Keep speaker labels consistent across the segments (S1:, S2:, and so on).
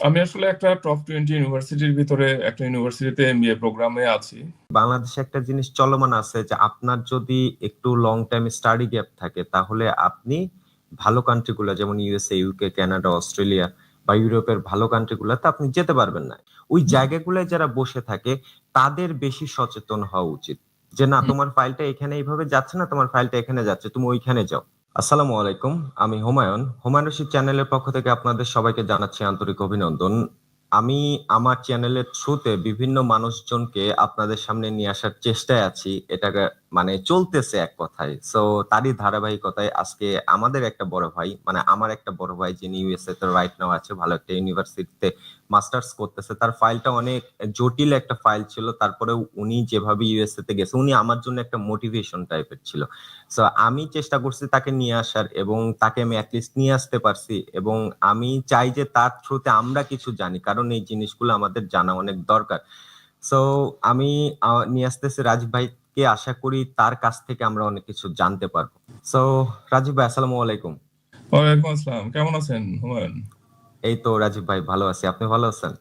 S1: আমি আসলে একটা টপ 20 ইউনিভার্সিটির ভিতরে একটা ইউনিভার্সিটিতে এমবিএ প্রোগ্রামে আছি।
S2: বাংলাদেশে একটা জিনিস চলমান আছে যে আপনার যদি একটু লং টাইম স্টাডি গ্যাপ থাকে তাহলে আপনি ভালো কান্ট্রিগুলো যেমন ইউএসএ, ইউকে, কানাডা, অস্ট্রেলিয়া বা ইউরোপের ভালো কান্ট্রিগুলোতে আপনি যেতে পারবেন না। ওই জায়গাগুলোয় যারা বসে থাকে তাদের বেশি সচেতন হওয়া উচিত যে না, তোমার ফাইলটা এখানে এইভাবে যাচ্ছে না, তোমার ফাইলটা এখানে যাচ্ছে, তুমি ওইখানে যাও। আসসালামু আলাইকুম, আমি হুমায়ুন রশিদ চ্যানেলের পক্ষ থেকে আপনাদের সবাইকে জানাচ্ছি আন্তরিক অভিনন্দন। আমি আমার চ্যানেলের থ্রুতে বিভিন্ন মানুষজনকে আপনাদের সামনে নিয়ে আসার চেষ্টায় আছি। এটাকে মানে চলতেছে এক কথায়। সো তারই ধারাবাহিকতায় আজকে আমাদের একটা বড় ভাই, মানে আমার একটা বড় ভাই যিনি ইউএসএ তে রাইট নাও আছে, ভালো একটা ইউনিভার্সিটিতে মাস্টার্স করতেছে। তার ফাইলটা অনেক জটিল একটা ফাইল ছিল, তারপরে উনি যেভাবে ইউএসএ তে গেছে উনি আমার জন্য একটা মোটিভেশন টাইপের ছিল। সো আমি চেষ্টা করছি তাকে নিয়ে আসার, এবং তাকে আমি অ্যাটলিস্ট নিয়ে আসতে পারছি, এবং আমি চাই যে তার থ্রুতে আমরা কিছু জানি, কারণ এই জিনিসগুলো আমাদের জানা অনেক দরকার। সো আমি নিয়ে আসতেছি রাজীব ভাইকে, আশা করি তার কাছ থেকে আমরা অনেক কিছু জানতে পারবো। সো রাজীব ভাই, আসসালামু আলাইকুম।
S1: ওয়ালাইকুম আসসালাম, কেমন আছেন হুমায়ুন?
S2: এই তো রাজীব ভাই, ভালো আছি, আপনি ভালো আছেন?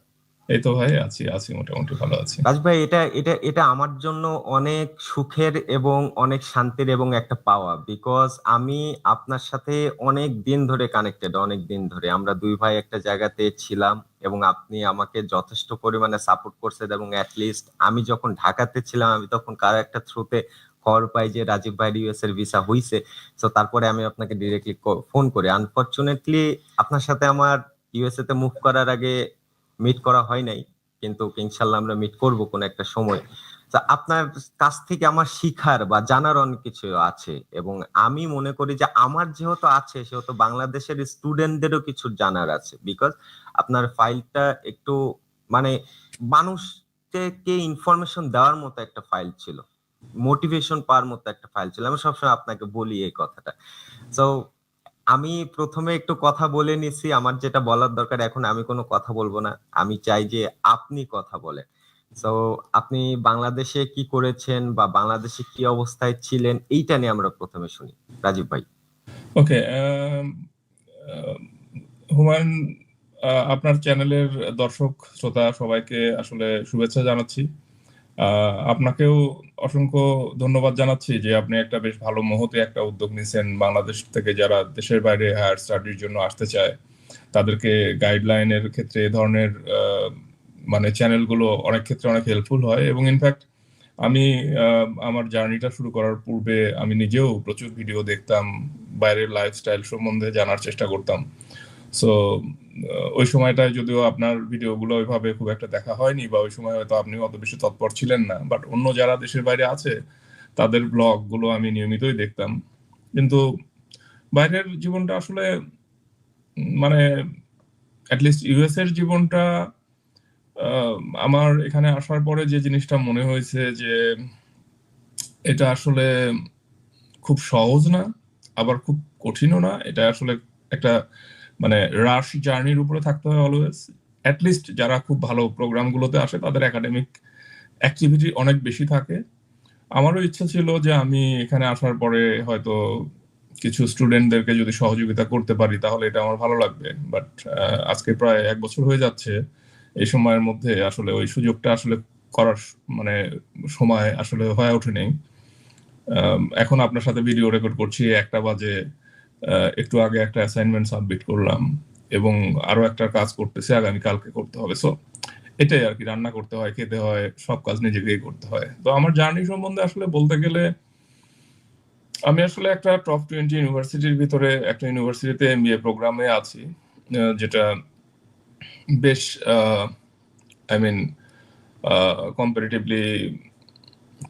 S1: এই তো ভাই, আছি আছি মোটামুটি ভালো আছি।
S2: রাজীব ভাই, এটা এটা এটা আমার জন্য অনেক সুখের এবং অনেক শান্তির এবং একটা পাওয়া, বিকজ আমি আপনার সাথে অনেক দিন ধরে কানেক্টেড, অনেক দিন ধরে আমরা দুই ভাই একটা জায়গাতে ছিলাম, এবং আপনি আমাকে যথেষ্ট পরিমাণে সাপোর্ট করছেন। এবং লিস্ট আমি যখন ঢাকাতে ছিলাম আমি তখন কারো একটা থ্রুতে খবর পাই যে রাজীব ভাই ইউএস এর ভিসা হইছে। তো তারপরে আমি আপনাকে ডিরেক্টলি ফোন করি। আনফরচুনেটলি আপনার সাথে আমার ইউএসএ তে মুভ করার আগে মিট করা হয় নাই, কিন্তু ইনশাল্লাহ আমরা মিট করব কোন একটা সময়। তা আপনার কাছ থেকে আমার শিখার বা জানার অনেক কিছু আছে, এবং আমি মনে করি যে আমার যেহেতু আছে সেহেতু বাংলাদেশের স্টুডেন্টদেরও কিছু জানার আছে, বিকজ আপনার ফাইলটা একটু মানে মানুষকে ইনফরমেশন দেওয়ার মতো একটা ফাইল ছিল, মোটিভেশন পাওয়ার মতো একটা ফাইল ছিল। আমি সবসময় আপনাকে বলি এই কথাটা। সো আমি প্রথমে একটু কথা বলে নিছি, আমার যেটা বলার দরকার। এখন আমি কোনো কথা বলবো না, আমি চাই যে আপনি কথা বলেন। সো আপনি বাংলাদেশে কি করেছেন বা বাংলাদেশে কি অবস্থায় ছিলেন, এইটা নিয়ে আমরা প্রথমে শুনি রাজীব ভাই।
S1: ওকে, হুমায়ুন, আপনার চ্যানেলের দর্শক শ্রোতা সবাইকে আসলে শুভেচ্ছা জানাচ্ছি। আপনাকেও অসংখ্য ধন্যবাদ জানাচ্ছি যে আপনি একটা বেশ ভালো মহতে একটা উদ্যোগ নিয়েছেন। বাংলাদেশ থেকে যারা দেশের বাইরে হায়ার স্টাডির জন্য আসতে চায় তাদেরকে গাইডলাইনের ক্ষেত্রে এ ধরনের মানে চ্যানেলগুলো অনেক ক্ষেত্রে অনেক হেল্পফুল হয়। এবং ইনফ্যাক্ট আমি আমার জার্নিটা শুরু করার পূর্বে আমি নিজেও প্রচুর ভিডিও দেখতাম, বাইরের লাইফস্টাইল সম্বন্ধে জানার চেষ্টা করতাম। সো ওই সময়টায় যদিও আপনার ভিডিওগুলো ওইভাবে খুব একটা দেখা হয়নি, বা ওই সময় হয়তো আপনি অত বেশি তৎপর ছিলেন না, বাট অন্য যারা দেশের বাইরে আছে তাদের ব্লগগুলো আমি নিয়মিতই দেখতাম। কিন্তু বাইরের জীবনটা আসলে মানে অ্যাটলিস্ট ইউএস এর জীবনটা আমার এখানে আসার পরে যে জিনিসটা মনে হয়েছে যে এটা আসলে খুব সহজ না, আবার খুব কঠিনও না। এটা আসলে একটা মানে রাশ জার্নির উপরে থাকতে হয় অলওয়েজ। অ্যাটলিস্ট যারা খুব ভালো প্রোগ্রামগুলোতে আসে তাদের একাডেমিক অ্যাক্টিভিটি অনেক বেশি থাকে। আমারও ইচ্ছা ছিল যে আমি এখানে আসার পরে হয়তো কিছু স্টুডেন্টদেরকে যদি সহযোগিতা করতে পারি তাহলে এটা আমার ভালো লাগবে। বাট আজকে প্রায় 1 বছর হয়ে যাচ্ছে, এই সময়ের মধ্যে আসলে ওই সুযোগটা আসলে করার মানে সময় আসলে হয়ে ওঠেনি। এখন আপনার সাথে ভিডিও রেকর্ড করছি 1টা বাজে। একটু আগে একটা অ্যাসাইনমেন্ট সাবমিট করলাম, এবং আরো একটা কাজ করতেছি, আগামী কালকে করতে হবে। সো এটাই আর কি, রান্না করতে হয়, খেতে হয়, সব কাজ নিজেকেই করতে হয়। তো আমার জার্নি সম্বন্ধে আসলে বলতে গেলে আমি আসলে একটা টপ 20 ইউনিভার্সিটির ভিতরে একটা ইউনিভার্সিটিতে এমবিএ প্রোগ্রামে আছি, যেটা বেশ আই মিন কম্পারেটিভলি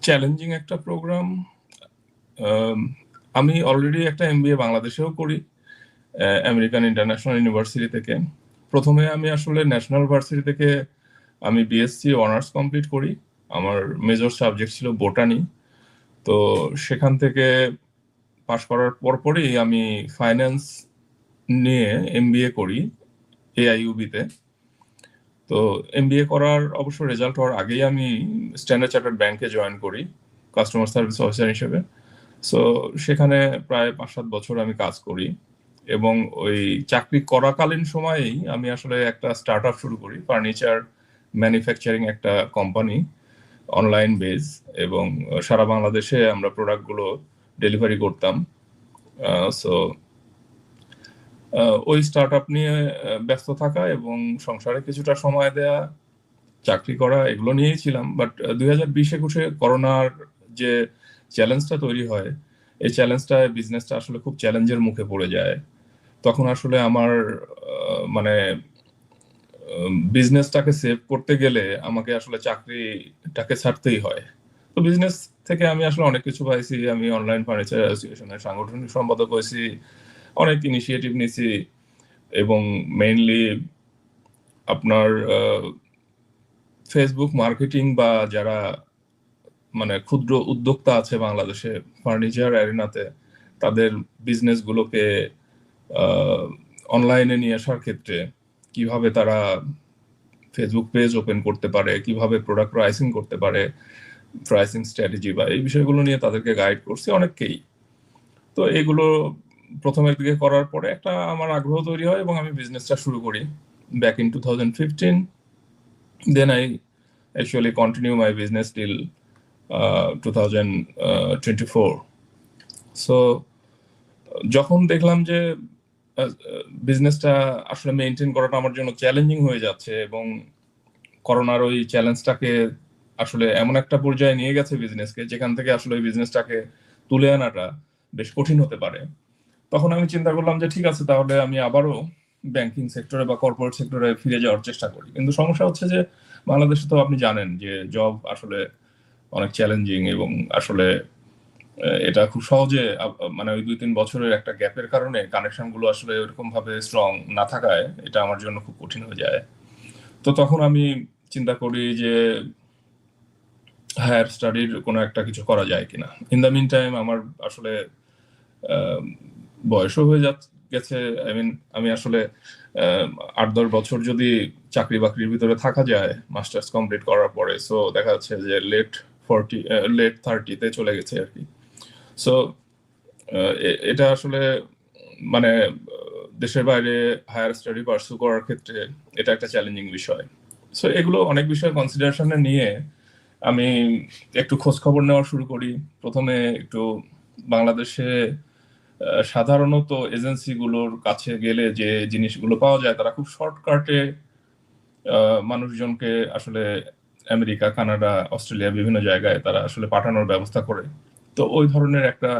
S1: চ্যালেঞ্জিং একটা প্রোগ্রাম। আমি অলরেডি একটা এমবিএ বাংলাদেশেও করি, আমেরিকান ইন্টারন্যাশনাল ইউনিভার্সিটি থেকে। প্রথমে আমি আসলে ন্যাশনাল ভার্সিটি থেকে আমি বিএসসি অনার্স কমপ্লিট করি। আমার মেজর সাবজেক্ট ছিল বোটানি। তো সেখান থেকে পাশ করার পরপরই আমি ফাইন্যান্স নিয়ে এমবিএ করি এআইইউবি-তে। তো এমবিএ করার অবশ্য রেজাল্ট হওয়ার আগেই আমি স্ট্যান্ডার্ড চার্টার্ড ব্যাংকে জয়েন করি কাস্টমার সার্ভিস অফিসার হিসেবে। সো সেখানে প্রায় 5-7 বছর আমি কাজ করি। এবং ওই চাকরি করাকালীন সময়েই আমি আসলে একটা স্টার্ট আপ শুরু করি, ফার্নিচার ম্যানুফ্যাকচারিং একটা কোম্পানি, অনলাইন বেস, এবং সারা বাংলাদেশে আমরা প্রোডাক্টগুলো ডেলিভারি করতাম। সো ওই স্টার্ট আপ নিয়ে ব্যস্ত থাকা এবং সংসারে কিছুটা সময় দেয়া, চাকরি করা, এগুলো নিয়েই ছিলাম। বাট 2020-21 করোনার যে চ্যালেঞ্জটা তৈরি হয়, এই চ্যালেঞ্জটায় বিজনেসটা আসলে খুব চ্যালেঞ্জের মুখে পড়ে যায়। তখন আসলে আমার মানে বিজনেসটাকে সেভ করতে গেলে আমাকে আসলে চাকরিটাকে ছাড়তেই হয়। তো বিজনেস থেকে আমি আসলে অনেক কিছু পাইছি। আমি অনলাইন ফার্নিচার অ্যাসোসিয়েশনের সাংগঠনিক সম্পাদক হয়েছি, অনেক ইনিশিয়েটিভ নিছি, এবং মেইনলি আপনার ফেসবুক মার্কেটিং বা যারা মানে ক্ষুদ্র উদ্যোক্তা আছে বাংলাদেশে ফার্নিচার অ্যারিনাতে, তাদের বিজনেসগুলোকে অনলাইনে নিয়ে আসার ক্ষেত্রে কিভাবে তারা ফেসবুক পেজ ওপেন করতে পারে, কিভাবে প্রোডাক্ট প্রাইসিং করতে পারে, প্রাইসিং স্ট্র্যাটেজি বা এই বিষয়গুলো নিয়ে তাদেরকে গাইড করছি অনেককেই। তো এগুলো প্রথমের দিকে করার পরে একটা আমার আগ্রহ তৈরি হয় এবং আমি বিজনেসটা শুরু করি back in 2015। Then I actually continue my business till 2024। So যখন দেখলাম যে বিজনেসটা আসলে মেনটেন করাটা আমার জন্য চ্যালেঞ্জিং হয়ে যাচ্ছে এবং করোনার ওই চ্যালেঞ্জটাকে আসলে এমন একটা পর্যায়ে নিয়ে গেছে বিজনেসকে, যেখান থেকে আসলে ওই বিজনেসটাকে তুলে আনাটা বেশ কঠিন হতে পারে, তখন আমি চিন্তা করলাম যে ঠিক আছে, তাহলে আমি আবারও ব্যাংকিং সেক্টরে বা কর্পোরেট সেক্টরে ফিরে যাওয়ার চেষ্টা করি। কিন্তু সমস্যা হচ্ছে যে বাংলাদেশে তো আপনি জানেন যে জব আসলে অনেক চ্যালেঞ্জিং, এবং আসলে এটা খুব সহজে মানে ওই 2-3 বছরের একটা গ্যাপের কারণে কানেকশন গুলো আসলে ওরকম ভাবে স্ট্রং না থাকায় এটা আমার জন্য খুব কঠিন হয়ে যায়। তো তখন আমি চিন্তা করি যে হায়ার স্টাডির কোনো একটা কিছু করা যায় কিনা। ইন দ্য মিন টাইম আমার আসলে বয়সও হয়ে গেছে। আই মিন আমি আসলে 8-10 বছর যদি চাকরি বাকরির ভিতরে থাকা যায় মাস্টার্স কমপ্লিট করার পরে, সো দেখা যাচ্ছে যে লেট 30-তে চলে গেছে আর কি। সো এটা আসলে মানে দেশের বাইরে হায়ার স্টাডি পার্সু করার ক্ষেত্রে এটা একটা চ্যালেঞ্জিং বিষয়। সো এগুলো অনেক বিষয় কনসিডারেশনে নিয়ে আমি একটু খোঁজ খবর নেওয়া শুরু করি। প্রথমে একটু বাংলাদেশে সাধারণত এজেন্সিগুলোর কাছে গেলে যে জিনিসগুলো পাওয়া যায়, তারা খুব শর্টকাটে মানুষজনকে আসলে আমেরিকা, কানাডা, অস্ট্রেলিয়া বিভিন্ন জায়গায় তারা আসলে পাঠানোর ব্যবস্থা করে। তো ওই ধরনের একটা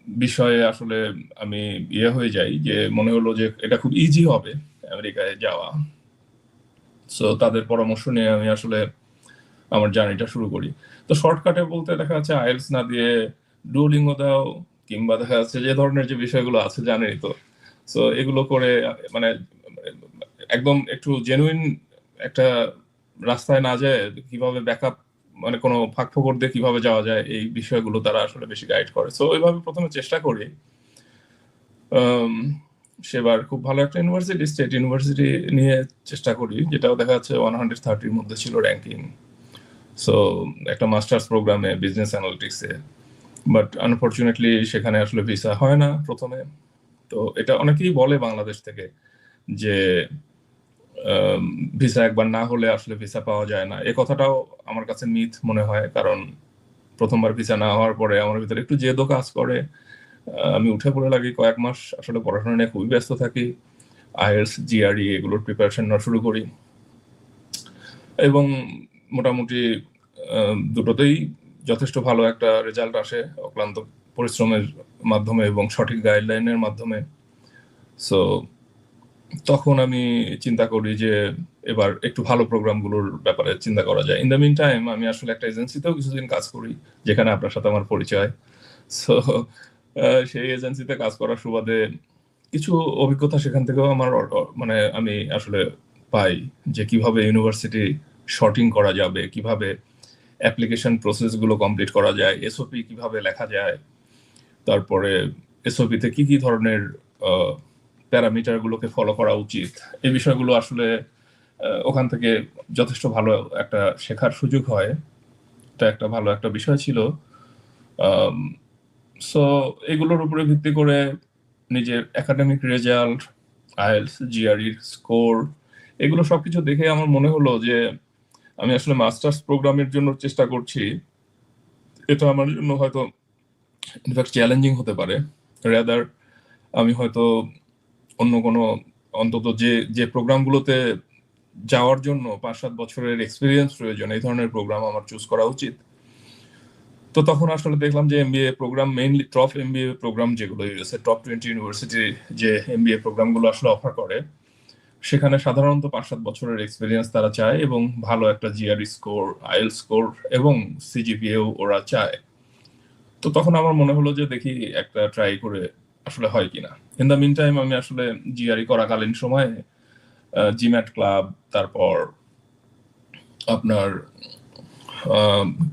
S1: বিষয়ে আসলে আমি হয়ে যাই যে মনে হলো যে এটা খুব ইজি হবে আমেরিকায় যাওয়া। সো তাদের পরামর্শ নিয়ে আমি আসলে আমার জার্নিটা শুরু করি। তো শর্টকাটে বলতে দেখা যাচ্ছে আইএলটিএস না দিয়ে ডুওলিঙ্গো দাও, কিংবা দেখা যাচ্ছে যে ধরনের যে বিষয়গুলো আছে জানেনই তো। সো এগুলো করে মানে একদম একটু জেনুইন একটা রাস্তায় না যায় কিভাবে ব্যাকআপ মানে কোনো ফাঁক ফোকর দিয়ে কিভাবে যাওয়া যায়, এই বিষয়গুলো তারা আসলে বেশি গাইড করে। সো ওইভাবে প্রথমে চেষ্টা করি। সেবার খুব ভালো একটা ইউনিভার্সিটি, স্টেট ইউনিভার্সিটি নিয়ে চেষ্টা করি, যেটাও দেখা যাচ্ছে 130-র মধ্যে ছিল র্যাঙ্কিং। সো একটা মাস্টার্স প্রোগ্রামে বিজনেস অ্যানালিটিক্সে, বাট আনফরচুনেটলি সেখানে আসলে ভিসা হয় না প্রথমে। তো এটা অনেকেই বলে বাংলাদেশ থেকে যে ভিসা একবার না হলে আসলে ভিসা পাওয়া যায় না। এই কথাটাও আমার কাছে মিথ মনে হয়, কারণ প্রথমবার ভিসা না হওয়ার পরে আমার ভিতরে একটু জেদও কাজ করে। আমি উঠে পড়ে লাগি, কয়েক মাস আসলে পড়াশোনা নিয়ে খুবই ব্যস্ত থাকি, আইএলটিএস, জিআরই এগুলোর প্রিপারেশন নেওয়া শুরু করি, এবং মোটামুটি দুটোতেই যথেষ্ট ভালো একটা রেজাল্ট আসে অক্লান্ত পরিশ্রমের মাধ্যমে এবং সঠিক গাইডলাইনের মাধ্যমে। সো তখন আমি চিন্তা করি যে এবার একটু ভালো প্রোগ্রামগুলোর ব্যাপারে চিন্তা করা যায়। ইন দ্য মিন টাইম আমি আসলে একটা এজেন্সিতেও কিছুদিন কাজ করি, যেখানে আপনার সাথে আমার পরিচয়। সো সেই এজেন্সিতে কাজ করার সুবাদে কিছু অভিজ্ঞতা সেখান থেকেও আমার মানে আমি আসলে পাই যে কিভাবে ইউনিভার্সিটি শর্টিং করা যাবে, কিভাবে অ্যাপ্লিকেশন প্রসেসগুলো কমপ্লিট করা যায়, এসওপি কিভাবে লেখা যায়, তারপরে এসওপিতে কি কি ধরনের প্যারামিটারগুলোকে ফলো করা উচিত, এই বিষয়গুলো আসলে ওখান থেকে যথেষ্ট ভালো একটা শেখার সুযোগ হয়। এটা একটা ভালো একটা বিষয় ছিল। সো এগুলোর উপরে ভিত্তি করে নিজের academic result, IELTS, GRE score, এগুলো সবকিছু দেখে আমার মনে হলো যে আমি আসলে মাস্টার্স প্রোগ্রামের জন্য চেষ্টা করছি, এটা আমার জন্য হয়তো ইনফ্যাক্ট চ্যালেঞ্জিং হতে পারে। রাদার আমি হয়তো অন্য কোনো, অন্তত যে যে প্রোগ্রামগুলোতে যাওয়ার জন্য 5-7 বছরের এক্সপিরিয়েন্স প্রয়োজন, এই ধরনের প্রোগ্রাম আমার চুজ করা উচিত। তো তখন আসলে দেখলাম যে MBA programme, mainly top MBA programme যেগুলো ইউএসএ টপ 20 ইউনিভার্সিটি যে এমবিএ প্রোগ্রামগুলো আসলে অফার করে, সেখানে সাধারণত 5-7 বছরের এক্সপিরিয়েন্স তারা চায় এবং ভালো একটা জিআরই স্কোর, আইএলটিএস স্কোর এবং সিজিপিএও ওরা চায়। তো তখন আমার মনে হলো যে দেখি একটা ট্রাই করে আসলে হয় কিনা। ইন দ্য মিন টাইম আমি আসলে জিআরই করাকালীন সময়ে জিম্যাট ক্লাব, তারপর আপনার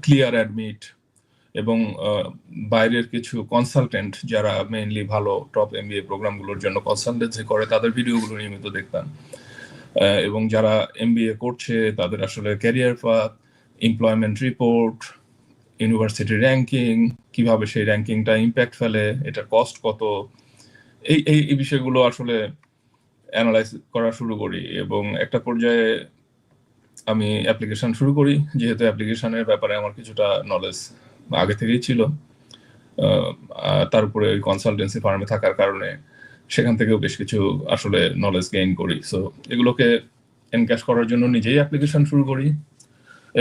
S1: ক্লিয়ার অ্যাডমিট এবং বাইরের কিছু কনসালটেন্ট যারা মেইনলি ভালো টপ এমবিএ প্রোগ্রামগুলোর জন্য কনসালটেন্সি করে, তাদের ভিডিওগুলো নিয়মিত দেখতাম। এবং যারা এমবিএ করছে তাদের আসলে career path, employment report, university ranking, কিভাবে সেই র্যাঙ্কিংটা ইম্প্যাক্ট ফেলে, এটার কস্ট কত, এই বিষয়গুলো আসলে অ্যানালাইজ করা শুরু করি। এবং একটা পর্যায়ে আমি অ্যাপ্লিকেশন শুরু করি, যেহেতু অ্যাপ্লিকেশনের ব্যাপারে আমার কিছুটা নলেজ আগে থেকেই ছিল। তার উপরে ওই কনসালটেন্সি ফার্মে থাকার কারণে সেখান থেকেও বেশ কিছু আসলে নলেজ গেইন করি। সো এগুলোকে এনক্যাশ করার জন্য নিজেই অ্যাপ্লিকেশন শুরু করি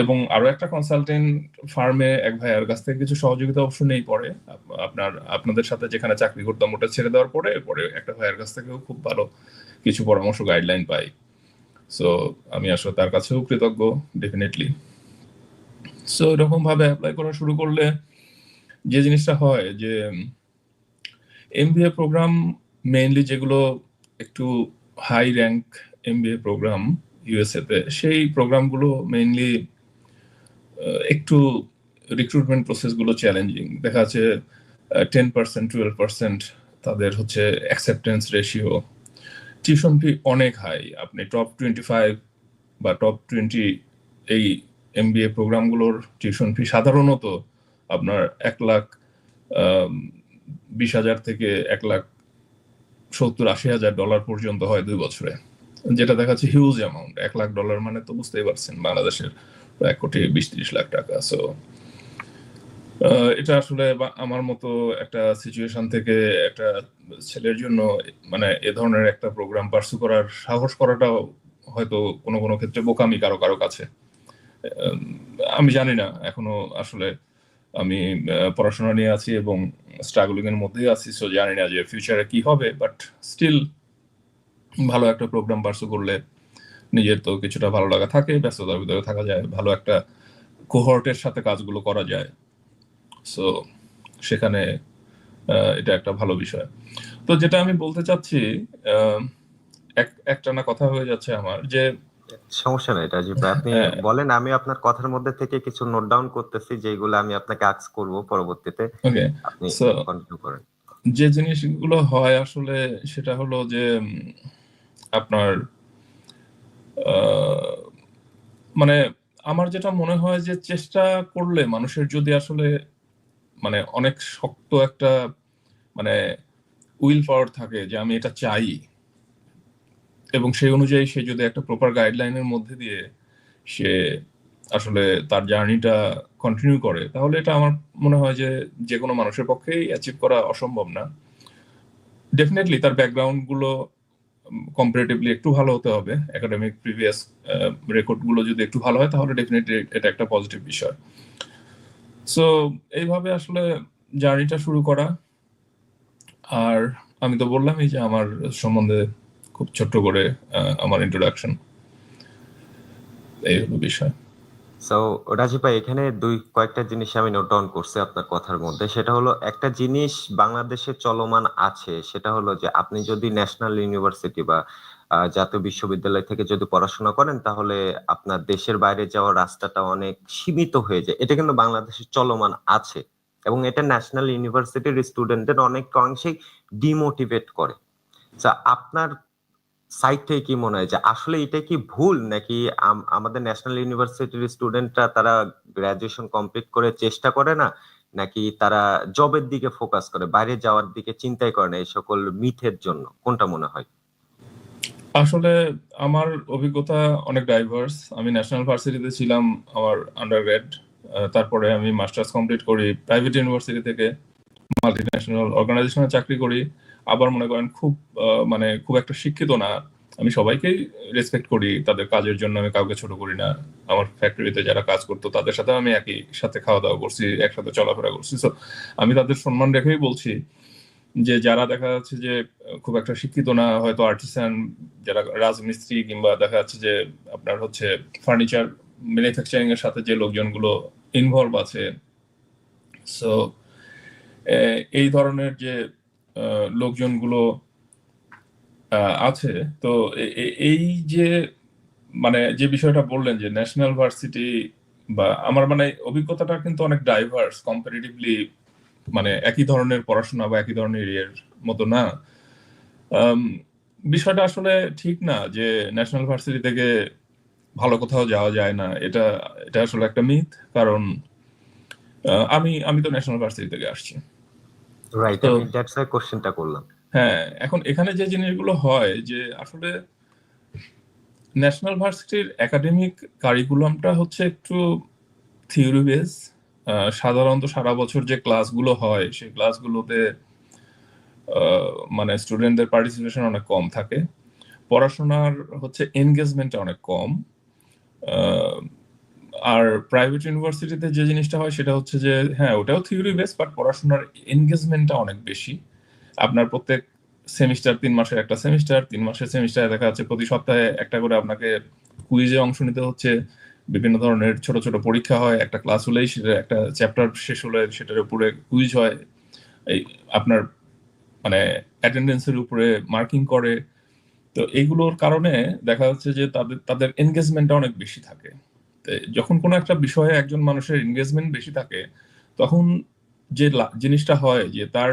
S1: এবং আরো একটা কনসালটেন্ট ফার্মে এক ভাইয়ার কাছ থেকে কিছু সহযোগিতা অবশ্য নেই পরে। আপনাদের সাথে যেখানে চাকরি করতাম ওটা ছেড়ে দেওয়ার পরে পরে একটা ভাইয়ার কাছ থেকেও খুব ভালো কিছু পরামর্শ, গাইডলাইন পাই। সো আমি আসলে তার কাছেও কৃতজ্ঞ ডেফিনেটলি। সো এরকম ভাবে অ্যাপ্লাই করা শুরু করলে যে জিনিসটা হয় যে এমবিএ প্রোগ্রাম মেইনলি যেগুলো একটু high rank MBA programme USA তে, সেই প্রোগ্রামগুলো মেইনলি একটু রিক্রুটমেন্ট প্রসেসগুলো চ্যালেঞ্জিং। দেখা যাচ্ছে 10%, 12% তাদের হচ্ছে অ্যাকসেপ্টেন্স রেশিও। টিউশন ফি অনেক হাই। আপনি টপ 25 বা টপ 20 এই এমবিএ প্রোগ্রামগুলোর টিউশন ফি সাধারণত আপনার 1,20,000 থেকে 1,70,000-80,000 ডলার পর্যন্ত হয় 2 বছরে, যেটা দেখাচ্ছে হিউজ অ্যামাউন্ট। $1,00,000 মানে তো বুঝতেই পারছেন বাংলাদেশের 1,20,30 লাখ টাকা। সো এটা আসলে আমার মতো একটা সিচুয়েশন থেকে একটা ছেলের জন্য মানে এ ধরনের একটা প্রোগ্রাম পার্সু করার সাহস করাটাও হয়তো কোনো কোনো ক্ষেত্রে বোকামি কারো কারো কাছে। আমি জানি না, এখনো আসলে আমি পড়াশোনা নিয়ে আছি এবং স্ট্রাগলিং এর মধ্যেই আছি, সো জানি না যে ফিউচারে কি হবে, বাট স্টিল ভালো একটা প্রোগ্রাম পার্সু করলে নিজের তো কিছুটা ভালো লাগা থাকে, ব্যস্ততার ভিতরে থাকা যায়, ভালো একটা কোহর্টের সাথে কাজগুলো করা যায়। সো সেখানে এটা একটা ভালো বিষয়। তো যেটা আমি বলতে চাচ্ছি, একটা না কথা হয়ে যাচ্ছে আমার যে
S2: সমস্যা নাই রাজীব ভাই, আপনি
S1: হ্যাঁ,
S2: বলেন, আমি আপনার কথার মধ্যে থেকে কিছু নোট ডাউন করতেছি যেগুলো আমি আপনাকে আস্ক করব পরবর্তীতে।
S1: ওকে।
S2: আপনি
S1: সো
S2: কন্টিনিউ করেন।
S1: যে জিনিসগুলো হয় আসলে সেটা হলো যে আপনার আহ, মানে আমার যেটা মনে হয় যে চেষ্টা করলে মানুষের যদি আসলে মানে অনেক শক্ত একটা মানে উইল পাওয়ার থাকে যে আমি এটা চাই, এবং সেই অনুযায়ী সে যদি একটা প্রপার গাইডলাইনের মধ্যে দিয়ে সে আসলে তার জার্নিটা কন্টিনিউ করে, তাহলে এটা আমার মনে হয় যে যে কোনো মানুষের পক্ষেই অ্যাচিভ করা অসম্ভব না। ডেফিনেটলি তার ব্যাকগ্রাউন্ড গুলো কম্পারেটিভলি একটু ভালো হতে হবে, একাডেমিক প্রিভিয়াস রেকর্ড গুলো যদি একটু ভালো হয় তাহলে ডেফিনেটলি এটা একটা পজিটিভ বিষয়। সো এইভাবে আসলে জার্নিটা শুরু করা। আর আমি তো বললামই যে আমার সম্বন্ধে খুব ছোট্ট করে আমার ইন্ট্রোডাকশন, এই হলো বিষয়।
S2: সো রাজীব ভাই, এখানে কয়েকটা জিনিস আমি নোট ডাউন করছি আপনার কথার মধ্যে। সেটা হলো, একটা জিনিস বাংলাদেশে চলমান আছে, সেটা হলো যে আপনি যদি ন্যাশনাল ইউনিভার্সিটি বা জাতীয় বিশ্ববিদ্যালয় থেকে যদি পড়াশোনা করেন, তাহলে আপনার দেশের বাইরে যাওয়ার রাস্তাটা অনেক সীমিত হয়ে যায়। এটা কিন্তু বাংলাদেশে চলমান আছে এবং এটা ন্যাশনাল ইউনিভার্সিটির স্টুডেন্টদের অনেক অংশেই ডিমোটিভেট করে। আপনার সাইড থেকে কি মনে হয় যে আসলে এটা কি ভুল, নাকি আমাদের ন্যাশনাল ইউনিভার্সিটির স্টুডেন্টরা তারা গ্রাজুয়েশন কমপ্লিট করে চেষ্টা করে না, নাকি তারা জবের দিকে ফোকাস করে, বাইরে যাওয়ার দিকে চিন্তাই করে না এই সকল মিথের জন্য? কোনটা মনে হয়?
S1: আসলে আমার অভিজ্ঞতা অনেক ডাইভার্স। আমি ন্যাশনাল ভার্সিটিতে ছিলাম আমার আন্ডারগ্রেড, তারপরে আমি মাস্টার্স কমপ্লিট করি প্রাইভেট ইউনিভার্সিটি থেকে, মাল্টিন্যাশনাল অর্গানাইজেশনে চাকরি করি। আবার মনে করেন খুব মানে খুব একটা শিক্ষিত না, আমি সবাইকেই রেসপেক্ট করি তাদের কাজের জন্য, আমি কাউকে ছোট করি না। আমার ফ্যাক্টরিতে যারা কাজ করতো তাদের সাথে আমি একই সাথে খাওয়া দাওয়া করছি, একসাথে চলাফেরা করছি। সো আমি তাদের সম্মান রেখেই বলছি যে যারা দেখা যাচ্ছে যে খুব একটা শিক্ষিত না, হয়তো আর্টিসান, যারা রাজমিস্ত্রি, কিংবা দেখা যাচ্ছে যে আপনার হচ্ছে ফার্নিচার ম্যানুফ্যাকচারিং এর সাথে যে লোকজনগুলো ইনভলভ আছে, সো এই ধরনের যে লোকজনগুলো আছে, তো এই যে মানে যে বিষয়টা বললেন যে ন্যাশনাল ভার্সিটি, বা আমার মানে অভিজ্ঞতাটা কিন্তু অনেক ডাইভার্স কম্পারেটিভলি, মানে একই ধরনের পড়াশোনা বা একই ধরনের ইয়ের মতো না। আম, বিষয়টা আসলে ঠিক না যে ন্যাশনাল ভার্সিটি থেকে ভালো কোথাও যাওয়া যায় না, এটা এটা আসলে একটা মিথ। কারণ আমি আমি তো ন্যাশনাল ভার্সিটি থেকে আসছি।
S2: রাইট,
S1: তো
S2: আমি দ্যাটস ওয়াই কোশ্চেনটা করলাম।
S1: হ্যাঁ, এখন এখানে যে জিনিসগুলো হয় যে আসলে ন্যাশনাল ভার্সিটির একাডেমিক কারিকুলামটা হচ্ছে একটু থিওরি বেস। সাধারণত সারা বছর যে ক্লাসগুলো হয় সেই ক্লাসগুলোতে মানে স্টুডেন্টদের পার্টিসিপেশন অনেক কম থাকে, পড়াশোনার হচ্ছে এনগেজমেন্টটা অনেক কম। আহ, আর প্রাইভেট ইউনিভার্সিটিতে যে জিনিসটা হয় সেটা হচ্ছে যে হ্যাঁ, ওটাও থিওরি বেস, বাট পড়াশোনার এনগেজমেন্টটা অনেক বেশি। আপনার প্রত্যেক সেমিস্টার, 3 মাসের একটা সেমিস্টার, 3 মাসের সেমিস্টারে দেখা যাচ্ছে প্রতি সপ্তাহে একটা করে আপনাকে কুইজে অংশ নিতে হচ্ছে, বিভিন্ন ধরনের ছোট ছোট পরীক্ষা হয়, একটা ক্লাস হলেই সেটা একটা চ্যাপ্টার শেষ হলে সেটার উপরে কুইজ হয়। এই আপনার মানে অ্যাটেন্ডেন্সের উপরে মার্কিং করে। তো এইগুলোর কারণে দেখা যাচ্ছে যে তাদের তাদের এনগেজমেন্টটা অনেক বেশি থাকে। তো যখন কোনো একটা বিষয়ে একজন মানুষের এনগেজমেন্ট বেশি থাকে, তখন যে জিনিসটা হয় যে তার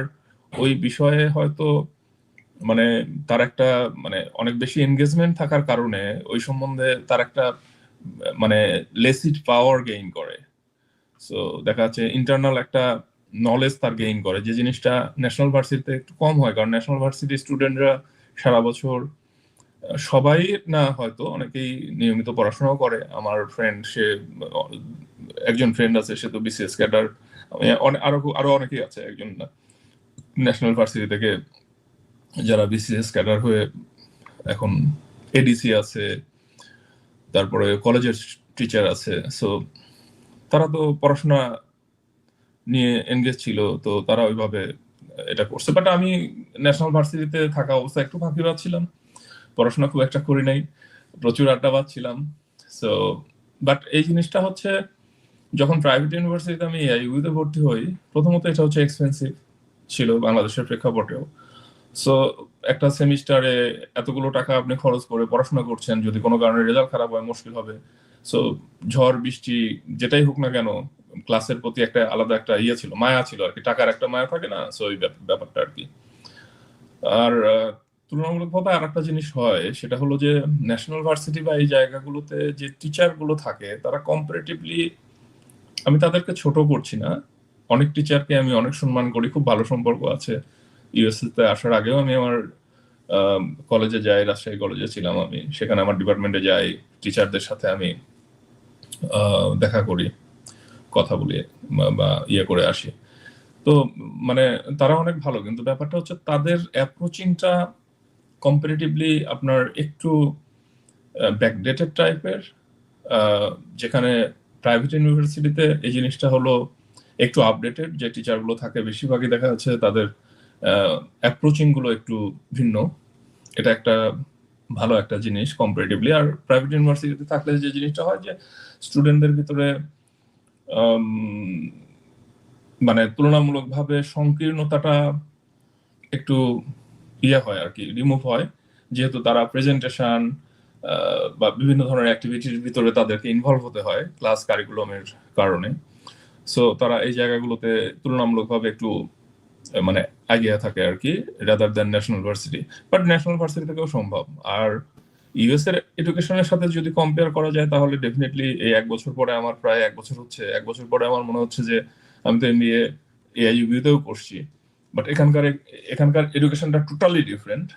S1: ওই বিষয়ে হয়তো মানে তার একটা মানে অনেক বেশি এনগেজমেন্ট থাকার কারণে ওই সম্বন্ধে তার একটা মানে লেসিড পাওয়ার গেইন করে। সো দেখা যাচ্ছে ইন্টারনাল একটা নলেজ তার গেইন করে, যে জিনিসটা ন্যাশনাল ভার্সিটিতে একটু কম হয়। কারণ ন্যাশনাল ভার্সিটি স্টুডেন্টরা সারা বছর সবাই না, হয়তো অনেকেই নিয়মিত পড়াশোনাও করে। আমার ফ্রেন্ড, সে একজন ফ্রেন্ড আছে, সে তো বিসিএস ক্যাডার। আরো আরো অনেকেই আছে একজন ন্যাশনাল ভার্সিটি থেকে যারা বিসিএস ক্যাডার হয়ে এখন এডিসি আছে, তারপরে কলেজের টিচার আছে। সো তারা তো পড়াশোনা নিয়ে এনগেজ ছিল, তো তারা ওইভাবে এটা করছে। বাট আমি ন্যাশনাল ভার্সিটিতে থাকা অবস্থায় একটু ফাঁকিবাজ ছিলাম, পড়াশোনা খুব একটা করি নাই, প্রচুর আড্ডাবাজ ছিলাম। সো বাট এই জিনিসটা হচ্ছে যখন প্রাইভেট ইউনিভার্সিটিতে আমি এআইইউতে ভর্তি হই, প্রথমত এটা হচ্ছে এক্সপেন্সিভ ছিল বাংলাদেশের প্রেক্ষাপটেও। সো একটা সেমিস্টারে এতগুলো টাকা আপনি খরচ করে পড়াশোনা করছেন, যদি কোনো কারণে রেজাল্ট খারাপ হয় মুশকিল হবে। সো ঝড় বৃষ্টি যেটাই হোক না কেন, ক্লাসের প্রতি একটা আলাদা একটা ইয়ে ছিল, মায়া ছিল আর কি, টাকার একটা মায়া থাকে না, সো ওই ব্যাপারটা আর কি। আর তুলনামূলকভাবে আর একটা জিনিস হয়, সেটা হলো যে ন্যাশনাল ভার্সিটি বা এই জায়গাগুলোতে যে টিচার গুলো থাকে তারা কম্পারেটিভলি, আমি তাদেরকে ছোট করছি না, অনেক টিচারকে আমি অনেক সম্মান করি, খুব ভালো সম্পর্ক আছে। ইউএসএ তে আসার আগেও আমি আমার কলেজে যাই, রাজশাহী কলেজে ছিলাম আমি, সেখানে আমার ডিপার্টমেন্টে যাই, টিচারদের সাথে আমি দেখা করি, কথা বলি বা ইয়ে করে আসি। তো মানে তারা অনেক ভালো, কিন্তু ব্যাপারটা হচ্ছে তাদের অ্যাপ্রোচিংটা কম্পারেটিভলি আপনার একটু ব্যাকডেটেড টাইপের। যেখানে প্রাইভেট ইউনিভার্সিটিতে এই জিনিসটা হলো একটু আপডেটেড, যে টিচারগুলো থাকে বেশিরভাগই দেখা যাচ্ছে তাদের অ্যাপ্রোচিং গুলো একটু ভিন্ন। এটা একটা ভালো একটা জিনিস কম্পারেটিভলি। আর প্রাইভেট ইউনিভার্সিটিতে থাকলে যে জিনিসটা হয় যে স্টুডেন্টদের ভিতরে আম, মানে তুলনামূলকভাবে সংকীর্ণতাটা একটু ইয়ে হয় আর কি, রিমুভ হয়, যেহেতু তারা প্রেজেন্টেশন বা বিভিন্ন ধরনের অ্যাক্টিভিটির ভিতরে তাদেরকে ইনভলভ হতে হয় ক্লাস কারিকুলামের কারণে। সো তারা এই জায়গাগুলোতে তুলনামূলকভাবে একটু মানে এগিয়ে থাকে আর কি, rather than national varsity. But national varsity থেকেও সম্ভব। আর ইউএস এর এডুকেশনের সাথে যদি কম্পেয়ার করা যায় তাহলে ডেফিনেটলি এই 1 বছর পরে, আমার প্রায় 1 বছর হচ্ছে, 1 বছর পরে আমার মনে হচ্ছে যে আমি তো এমবিএ এআইইউবিতেও করছি, বাট এখানকার এডুকেশনটা টোটালি ডিফারেন্ট।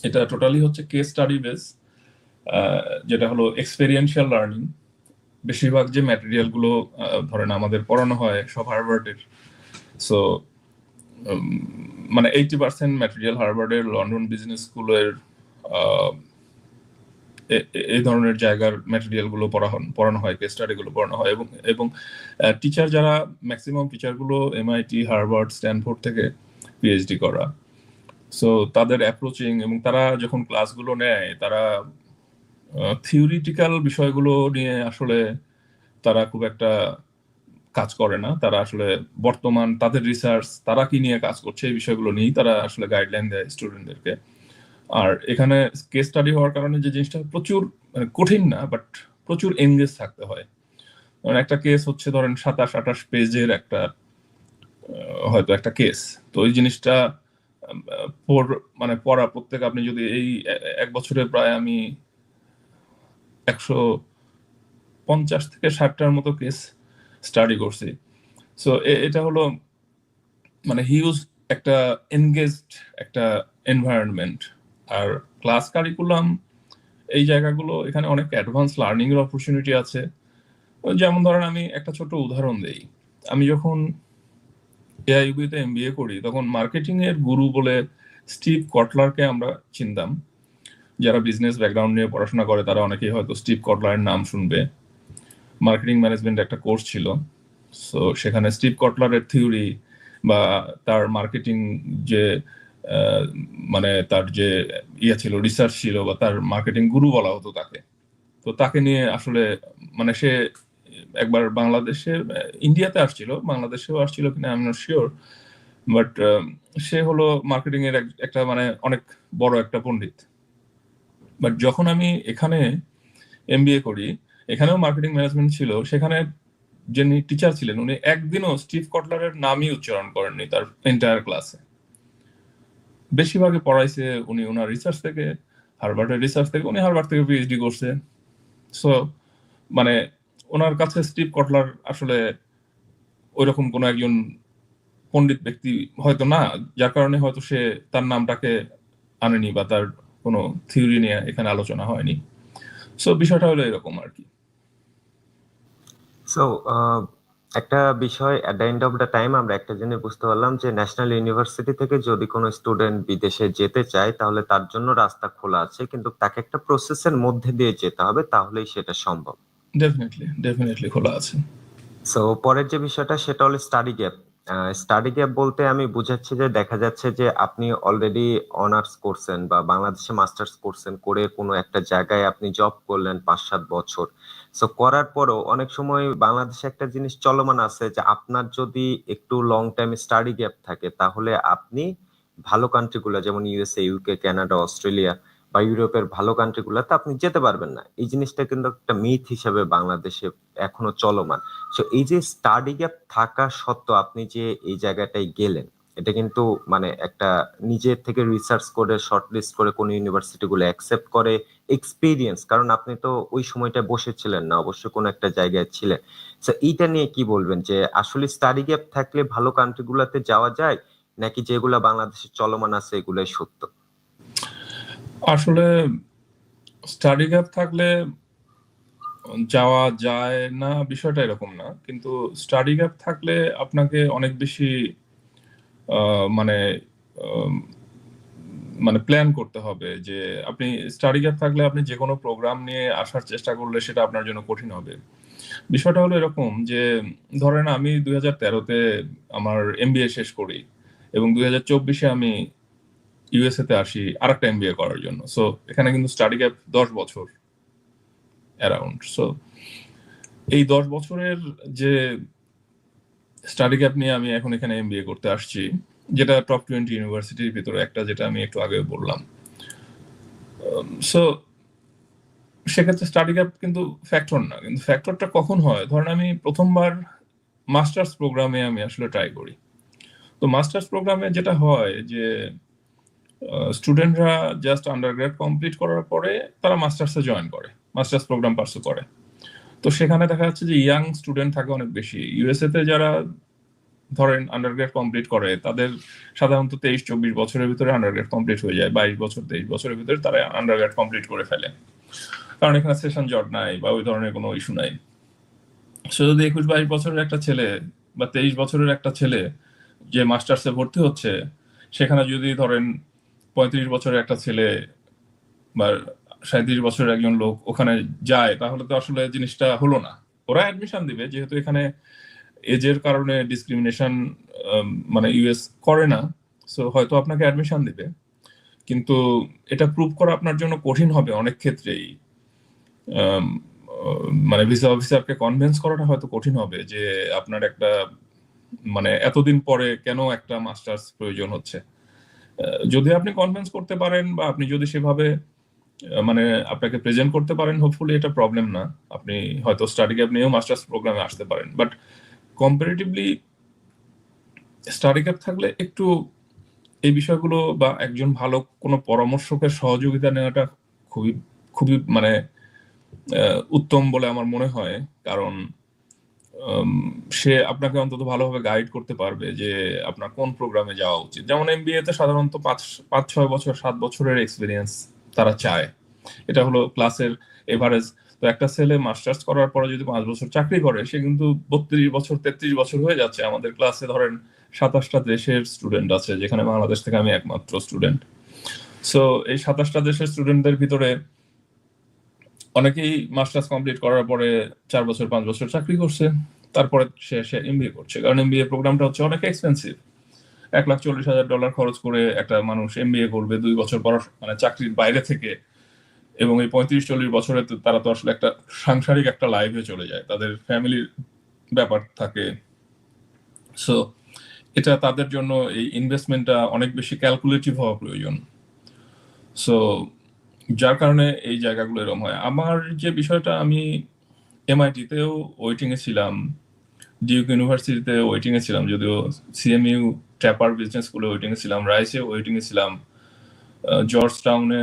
S1: এটা টোটালি হচ্ছে কেস স্টাডি বেস, যেটা হলো এক্সপেরিয়েন্সিয়াল লার্নিং। বেশিরভাগ যে ম্যাটেরিয়াল গুলো ধরেন আমাদের পড়ানো হয় সব হার্ভার্ডের, সো মানে 80% ম্যাটেরিয়াল হার্ভার্ডের, লন্ডন বিজনেস স্কুলের এই ধরনের জায়গার ম্যাটেরিয়াল গুলো পড়ানো হয়, কেস স্টাডি গুলো পড়ানো হয়, এবং টিচার যারা ম্যাক্সিমাম টিচার গুলো এমআইটি, হার্ভার্ড, স্ট্যানফোর্ড থেকে পিএইচডি করা। সো তাদের অ্যাপ্রোচিং এবং তারা যখন ক্লাসগুলো নেয়, তারা থিওরিটিক্যাল বিষয়গুলো নিয়ে আসলে তারা খুব একটা কাজ করে না। তারা আসলে বর্তমান তাদের রিসার্চ, তারা কি নিয়ে কাজ করছে এই বিষয়গুলো নিয়েই তারা আসলে গাইডলাইন দেয় স্টুডেন্টদেরকে। আর এখানে কেস স্টাডি হওয়ার কারণে যে জিনিসটা প্রচুর মানে কঠিন না, বাট প্রচুর এনগেজ থাকতে হয়। কারণ একটা কেস হচ্ছে ধরেন 27-28 পেজের একটা হয়তো একটা কেস, তো ওই জিনিসটা মানে পড়া প্রত্যেক, আপনি যদি এই এক বছরে প্রায় আমি 150 থেকে 60টার মতো কেস স্টাডি করছি। সো এটা হলো মানে হিউজ একটা এনগেজড একটা এনভায়রনমেন্ট। আর ক্লাস কারিকুলাম এই জায়গাগুলো, এখানে অনেক অ্যাডভান্স লার্নিং এর অপরচুনিটি আছে। যেমন ধরেন আমি একটা ছোট উদাহরণ দেই, আমি যখন এআইইউবিতে এমবিএ করি তখন মার্কেটিং এর গুরু বলে স্টিভ কটলারকে আমরা চিনতাম। যারা বিজনেস ব্যাকগ্রাউন্ড নিয়ে পড়াশোনা করে তারা অনেকেই হয়তো স্টিভ কটলারের নাম শুনবে। মার্কেটিং ম্যানেজমেন্ট একটা কোর্স ছিল, সো সেখানে স্টিভ কটলারের থিওরি বা তার মার্কেটিং যে মানে তার যে ছিল, রিসার্চ ছিল, বা তার মার্কেটিং গুরু বলা হতো তাকে। তো তাকে নিয়ে আসলে মানে সে একবার বাংলাদেশে, ইন্ডিয়াতে আসছিল, বাংলাদেশেও আসছিল কিনা I am not sure, but সে হলো মার্কেটিং এর একটা মানে অনেক বড় একটা পণ্ডিত। বাট যখন আমি এখানে এমবিএ করি, এখানেও মার্কেটিং ম্যানেজমেন্ট ছিল, সেখানে যিনি টিচার ছিলেন উনি একদিনও স্টিভ কটলারের নামই উচ্চারণ করেননি তার এন্টায়ার ক্লাসে। বেশিরভাগই পড়াইছে উনি ওনার রিসার্চ থেকে, হার্ভার্ডের রিসার্চ থেকে, উনি হার্ভার্ড থেকে পিএইচডি করছে। সো মানে ওনার কাছে স্টিভ কটলার আসলে ওইরকম কোনো একজন পণ্ডিত ব্যক্তি হয়তো না, যার কারণে হয়তো সে তার নামটাকে আনেনি বা তার কোনো থিওরি নিয়ে এখানে আলোচনা হয়নি। সো বিষয়টা হলো এরকম আর কি।
S2: সো একটা বিষয় এট the end of the time আমরা একটা জিনিস বুঝতে পারলাম যে ন্যাশনাল ইউনিভার্সিটি থেকে যদি কোনো স্টুডেন্ট বিদেশে যেতে চায় তাহলে তার জন্য রাস্তা খোলা আছে, কিন্তু তাকে একটা প্রসেসের মধ্যে দিয়ে যেতে হবে, তাহলেই সেটা সম্ভব।
S1: ডেফিনেটলি খোলা আছে।
S2: সো পরের যে বিষয়টা সেটা হলো স্টাডি গ্যাপ। স্টাডি গ্যাপ বলতে আমি বুঝাচ্ছি যে দেখা যাচ্ছে যে আপনি অলরেডি অনার্স করছেন বা বাংলাদেশে মাস্টার্স করছেন, করে কোনো একটা জায়গায় আপনি জব করলেন 5-7 বছর। সো করার পরও অনেক সময় বাংলাদেশে একটা জিনিস চলমান আছে যে আপনার যদি একটু লং টাইম স্টাডি গ্যাপ থাকে তাহলে আপনি ভালো কান্ট্রিগুলো যেমন ইউএসএ, ইউকে, কানাডা, অস্ট্রেলিয়া বা ইউরোপের ভালো কান্ট্রিগুলোতে আপনি যেতে পারবেন না। এই জিনিসটা কিন্তু একটা মিথ হিসেবে বাংলাদেশে এখনো চলমান। সো এই যে স্টাডি গ্যাপ থাকা সত্ত্বেও আপনি যে এই জায়গাটায় গেলেন, এটা কিন্তু মানে একটা নিজের থেকে রিসার্চ করে শর্টলিস্ট করে কোন ইউনিভার্সিটি গুলো অ্যাকসেপ্ট করে এক্সপিরিয়েন্স, কারণ আপনি তো ওই সময়টা বসেছিলেন না, অবশ্যই কোনো একটা জায়গায় ছিলেন। সো এইটা নিয়ে কি বলবেন যে আসলে স্টাডি গ্যাপ থাকলে ভালো কান্ট্রি গুলাতে যাওয়া যায় নাকি যেগুলা বাংলাদেশে চলমান আছে এগুলাই সত্য?
S1: আসলে স্টাডি গ্যাপ থাকলে যাওয়া যায় না বিষয়টা এরকম না, কিন্তু স্টাডি গ্যাপ থাকলে আপনাকে অনেক বেশি মানে মানে প্ল্যান করতে হবে। যে আপনি স্টাডি গ্যাপ থাকলে আপনি যে কোনো প্রোগ্রাম নিয়ে আসার চেষ্টা করলে সেটা আপনার জন্য কঠিন হবে। বিষয়টা হলো এরকম যে ধরেন আমি 2013-তে আমার এমবিএ শেষ করি এবং 2024-এ আমি ইউএসএ তে আসি আরেকটা এমবিএ করার জন্য। সো এখানে কিন্তু স্টাডি গ্যাপ 10 বছর অ্যারাউন্ড। সো এই 10 বছরের যে স্টাডি গ্যাপ নিয়ে আমি এখন এখানে এমবিএ করতে আসছি, যেটা টপ 20 ইউনিভার্সিটির ভিতরে একটা, যেটা আমি একটু আগে বললাম। সো সেক্ষেত্রে স্টাডি গ্যাপ কিন্তু ফ্যাক্টর না, কিন্তু ফ্যাক্টরটা কখন হয়, ধরেন আমি প্রথমবার মাস্টার্স প্রোগ্রামে আমি আসলে ট্রাই করি। তো মাস্টার্স প্রোগ্রামে যেটা হয় যে স্টুডেন্টরা জাস্ট আন্ডারগ্রেড কমপ্লিট করার পরে তারা মাস্টার্সে জয়েন করে, মাস্টার্স প্রোগ্রাম পার্সু করে। তো সেখানে দেখা যাচ্ছে যে ইয়াং স্টুডেন্ট থাকে অনেক বেশি। ইউএসএ তে যারা ধরেন আন্ডারগ্রেড কমপ্লিট করে তাদের সাধারণত 23-24 বছরের ভিতরে আন্ডারগ্রেড কমপ্লিট হয়ে যায়, 22 বছর 23 বছরের ভিতরে তারা আন্ডারগ্রেড কমপ্লিট করে ফেলে, কারণ এখানে সেশন জট নাই বা ওই ধরনের কোনো ইস্যু নাই। সে যদি 21-22 বছরের একটা ছেলে বা 23 বছরের একটা ছেলে যে মাস্টার্সে ভর্তি হচ্ছে, সেখানে যদি ধরেন 35 বছরের একটা ছেলে বা 37 বছরের একজন লোক ওখানে যায়, তাহলে তো আসলে জিনিসটা হলো না। ওরা অ্যাডমিশন দিবে, যেহেতু এখানে এজের কারণে ডিসক্রিমিনেশন মানে ইউএস করে না, সো হয়তো আপনাকে অ্যাডমিশন দিবে, কিন্তু এটা প্রুভ করা আপনার জন্য কঠিন হবে অনেক ক্ষেত্রেই। আম, মানে ভিসা অফিসারকে কনভিন্স করাটা হয়তো কঠিন হবে যে আপনার একটা মানে এতদিন পরে কেন একটা মাস্টার্স প্রয়োজন হচ্ছে। যদি আপনি কনভিন্স করতে পারেন বা আপনি যদি সেভাবে মানে আপনাকে প্রেজেন্ট করতে পারেন, হোপফুলি এটা প্রবলেম না, আপনি হয়তো স্টাডি গ্যাপ নিয়েও মাস্টার্স প্রোগ্রামে আসতে পারেন। বাট কম্পারেটিভলি স্টাডি গ্যাপ থাকলে একটু এই বিষয়গুলো বা একজন ভালো কোনো পরামর্শকের সহযোগিতা নেওয়াটা খুবই খুবই মানে উত্তম বলে আমার মনে হয়। কারণ উম, সে আপনাকে অন্তত ভালোভাবে গাইড করতে পারবে যে আপনার কোন প্রোগ্রামে যাওয়া উচিত। যেমন এমবিএ তে সাধারণত 5-6 বছর 7 বছরের এক্সপিরিয়েন্স তারা চায়, এটা হলো ক্লাসের এভারেজ। তো একটা ছেলে মাস্টার্স করার পরে যদি 5 বছর চাকরি করে, সে কিন্তু 32 বছর 33 বছর হয়ে যাচ্ছে। আমাদের ক্লাসে ধরেন 27টা দেশের স্টুডেন্ট আছে, যেখানে বাংলাদেশ থেকে আমি একমাত্র স্টুডেন্ট। সো এই 27টা দেশের স্টুডেন্টদের ভিতরে অনেকেই মাস্টার্স কমপ্লিট করার পরে 4 বছর 5 বছর চাকরি করছে, তারপরে সে সে এমবিএ করছে, কারণ এমবিএ প্রোগ্রামটা হচ্ছে অনেক এক্সপেন্সিভ। $1,40,000 খরচ করে একটা মানুষ এমবিএ করবে 2 বছর পড়াশোনা মানে চাকরির বাইরে থেকে, এবং এই 35-40 বছরে তো তারা তো আসলে একটা সাংসারিক একটা লাইফে চলে যায়, তাদের ফ্যামিলির ব্যাপার থাকে। সো এটা তাদের জন্য এই ইনভেস্টমেন্টটা অনেক বেশি ক্যালকুলেটিভ হওয়া প্রয়োজন। সো যার কারণে এই জায়গাগুলো এরকম হয়। আমার যে বিষয়টা, আমি এমআইটিতেও ওয়েটিং এ ছিলাম, ডিউক ইউনিভার্সিটিতে ওয়েটিং এ ছিলাম, যদিও সিএমইউ ট্র্যাপার বিজনেস স্কুলে ওয়েটিং এ ছিলাম, রাইসে ওয়েটিং এ ছিলাম, জর্জ টাউনে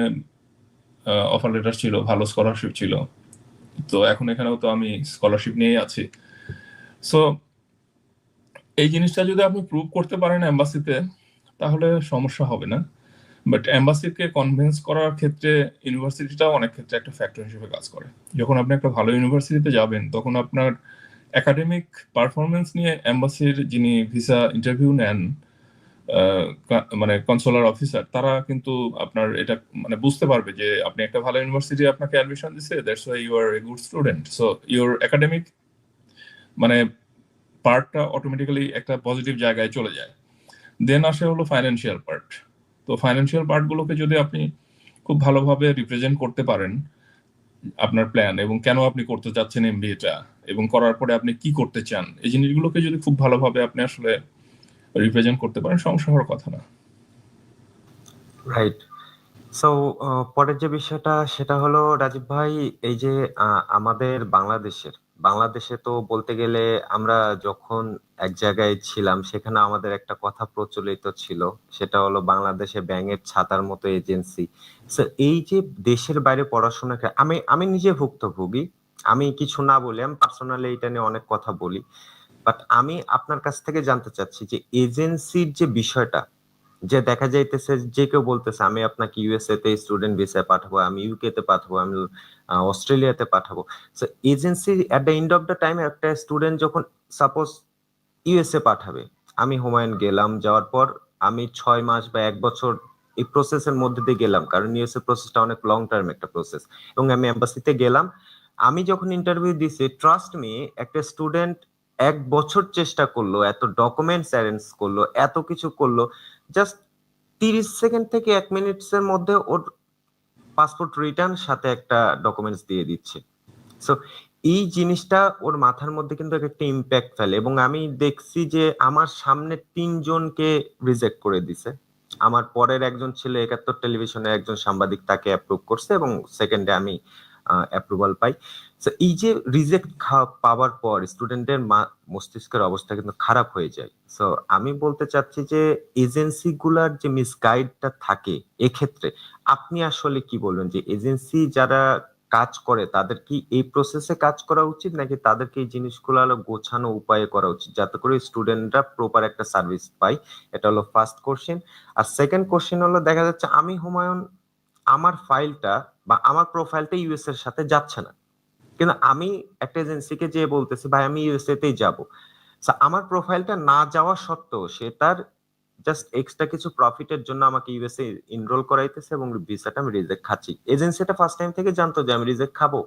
S1: অফার লেটার ছিল, ভালো স্কলারশিপ ছিল। তো এখন এখানেও তো আমি স্কলারশিপ নিয়েই আছি। সো এই জিনিসটা যদি আপনি প্রুভ করতে পারেন এম্বাসিতে, তাহলে সমস্যা হবে না। বাট এম্বাসিকে কনভিন্স করার ক্ষেত্রে ইউনিভার্সিটিটাও অনেক ক্ষেত্রে একটা ফ্যাক্টর হিসেবে কাজ করে। যখন আপনি একটা ভালো ইউনিভার্সিটিতে যাবেন, তখন আপনার একাডেমিক পারফরমেন্স নিয়ে এম্বাসির যিনি ভিসা ইন্টারভিউ নেন, মানে কনসুলার অফিসার, তারা কিন্তু আপনার এটা মানে বুঝতে পারবে যে আপনি একটা ভালো ইউনিভার্সিটি আপনাকে অ্যাডমিশন দিছে, that's why you are a good student. So your academic মানে পার্টটা অটোমেটিক্যালি একটা পজিটিভ জায়গায় চলে যায়। দেন আসে হলো ফাইন্যান্সিয়াল পার্ট। তো ফাইন্যান্সিয়াল পার্টগুলোকে যদি আপনি খুব ভালোভাবে রিপ্রেজেন্ট করতে পারেন, আপনার প্ল্যান এবং কেন আপনি করতে চাচ্ছেন এমবিএটা, এবং করার পরে আপনি কি করতে চান, এই জিনিসগুলোকে যদি খুব ভালোভাবে আপনি আসলে রিপ্রেজেন্ট করতে পারেন, সমস্যা হওয়ার কথা না।
S2: রাইট। সো পরের যে বিষয়টা সেটা হলো রাজীব ভাই, এই যে আমাদের বাংলাদেশে তো বলতে গেলে আমরা যখন এক জায়গায় ছিলাম সেখানে আমাদের একটা কথা প্রচলিত ছিল, সেটা হলো বাংলাদেশে ব্যাঙের ছাতার মতো এজেন্সি। স্যার, এই যে দেশের বাইরে পড়াশোনা আমি আমি নিজে ভুক্তভোগী, আমি কিছু না বলি, আমি পার্সোনালি এটা নিয়ে অনেক কথা বলি, বাট আমি আপনার কাছ থেকে জানতে চাচ্ছি যে এজেন্সির যে বিষয়টা, যে দেখা যাইতেছে যে কেউ বলতেছে আমি আপনাকে ইউএসএ তে স্টুডেন্ট ভিসায় পাঠাবো, আমি ইউকে তে পাঠাবো, আমি অস্ট্রেলিয়াতে পাঠাবো। So agency at the end of the time একটা স্টুডেন্ট যখন সাপোজ ইউএসএ পাঠাবে, আমি হুমায়ুন গেলাম, যাওয়ার পর আমি 6 মাস বা 1 বছর এই প্রসেসের মধ্যে দিয়ে গেলাম, কারণ ইউএসএ প্রসেসটা অনেক লং টার্ম একটা প্রসেস, এবং আমি এম্বাসিতে গেলাম। আমি যখন ইন্টারভিউ দিছি, ট্রাস্ট মি, একটা স্টুডেন্ট 1 বছর চেষ্টা করলো, এত ডকুমেন্টস অ্যারেঞ্জ করলো, এত কিছু করলো, জাস্ট 30 সেকেন্ড থেকে 1 মিনিটস এর মধ্যে ওর পাসপোর্ট রিটার্ন সাথে একটা ডকুমেন্টস দিয়ে দিচ্ছে। সো এই জিনিসটা ওর মাথার মধ্যে কিন্তু একটা ইম্প্যাক্ট ফেলে, এবং আমি দেখছি যে আমার সামনে 3 জনকে রিজেক্ট করে দিছে। আমার পরের একজন ছিল 71 টেলিভিশনের একজন সাংবাদিক, তাকে অ্যাপ্রুভ করছে এবং সেকেন্ডে আমি অ্যাপ্রুভাল পাই। তো এই যে রিজেক্ট পাওয়ার পর স্টুডেন্টের মস্তিষ্কের অবস্থা কিন্তু খারাপ হয়ে যায়। সো আমি বলতে চাচ্ছি যে এজেন্সি গুলার যে মিসগাইডটা থাকে, এক্ষেত্রে আপনি আসলে কি বলবেন যে এজেন্সি যারা কাজ করে তাদের কি এই প্রসেসে কাজ করা উচিত, নাকি তাদেরকে এই জিনিসগুলো হলো গোছানো উপায়ে করা উচিত যাতে করে স্টুডেন্টরা প্রপার একটা সার্ভিস পায়? এটা হলো ফার্স্ট কোশ্চেন। আর সেকেন্ড কোশ্চেন হলো, দেখা যাচ্ছে আমি হুমায়ুন, আমার ফাইলটা বা আমার প্রোফাইলটা ইউএস এর সাথে যাচ্ছে না, কিন্তু আমি একটা এজেন্সিকে যে বলতেছি ভাই আমি ইউএসএ তেই যাব, আমার প্রোফাইলটা না যাওয়া সত্ত্বেও সে তার জাস্ট এক্সট্রা কিছু প্রফিটের জন্য আমাকে ইউএসএ এনরোল করাইতেছে এবং ভিসাটা আমি রিজেক্ট খাচ্ছি। এজেন্সিটা ফার্স্ট টাইম থেকে জানতো যে আমি রিজেক্ট খাবো,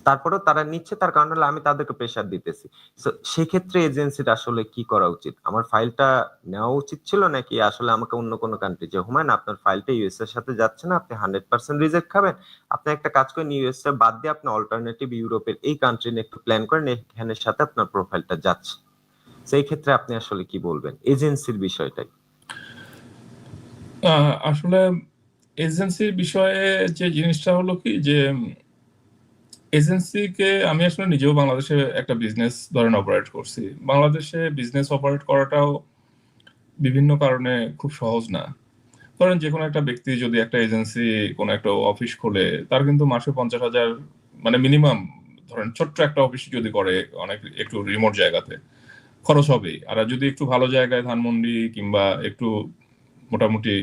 S2: তারপরেও তারা নিচ্ছে, তার কারণ হলো আমি তাদেরকে প্রেশার দিতেছি। তো সেক্ষেত্রে এজেন্সির আসলে কি করা উচিত? আমার ফাইলটা নেওয়া উচিত ছিল, নাকি আসলে আমাকে অন্য কোনো কান্ট্রি যে হুমায়ুন আপনার ফাইলটা ইউএস এর সাথে যাচ্ছে না, আপনি 100% রিজেক্ট খাবেন, আপনি একটা কাজ করেন ইউএসএ বাদ দিয়ে আপনি অল্টারনেটিভ ইউরোপের এই কান্ট্রি নিয়ে একটু প্ল্যান করেন, এখানের সাথে আপনার প্রোফাইলটা যাচ্ছে। সেই ক্ষেত্রে আপনি আসলে কি বলবেন এজেন্সির বিষয়টাই?
S1: আসলে এজেন্সির বিষয়ে যে জিনিসটা হলো কি যে এজেন্সিকে আমি আসলে নিজেও বাংলাদেশে একটা বিজনেস ধরেন অপারেট করছি। বাংলাদেশে বিজনেস অপারেট করাটাও বিভিন্ন কারণে খুব সহজ না। ধরেন যে কোনো একটা ব্যক্তি যদি একটা এজেন্সি কোনো একটা অফিস খোলে, তার কিন্তু মাসে 50,000 মানে মিনিমাম, ধরেন ছোট্ট একটা অফিস যদি করে অনেক একটু রিমোট জায়গাতে, খরচ হবেই। আর যদি একটু ভালো জায়গায় ধানমন্ডি কিংবা একটু মোটামুটি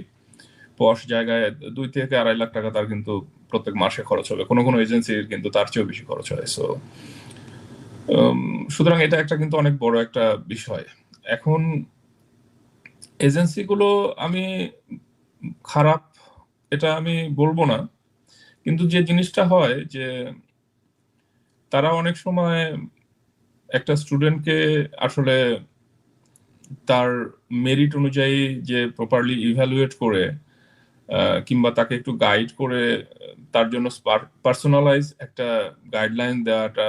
S1: পশ জায়গায় 2 থেকে 2.5 লাখ টাকা তার কিন্তু প্রত্যেক মাসে খরচ হবে। কোনো কোনো এজেন্সির কিন্তু তার চেয়েও বেশি খরচ হয়। সো সুতরাং এটা একটা কিন্তু অনেক বড় একটা বিষয়। এখন এজেন্সিগুলো আমি খারাপ এটা আমি বলবো না, কিন্তু যে জিনিসটা হয় যে তারা অনেক সময় একটা স্টুডেন্টকে আসলে তার মেরিট অনুযায়ী যে প্রপারলি ইভ্যালুয়েট করে কিংবা তাকে একটু গাইড করে তার জন্য পার্সোনালাইজ একটা গাইডলাইন দেওয়াটা,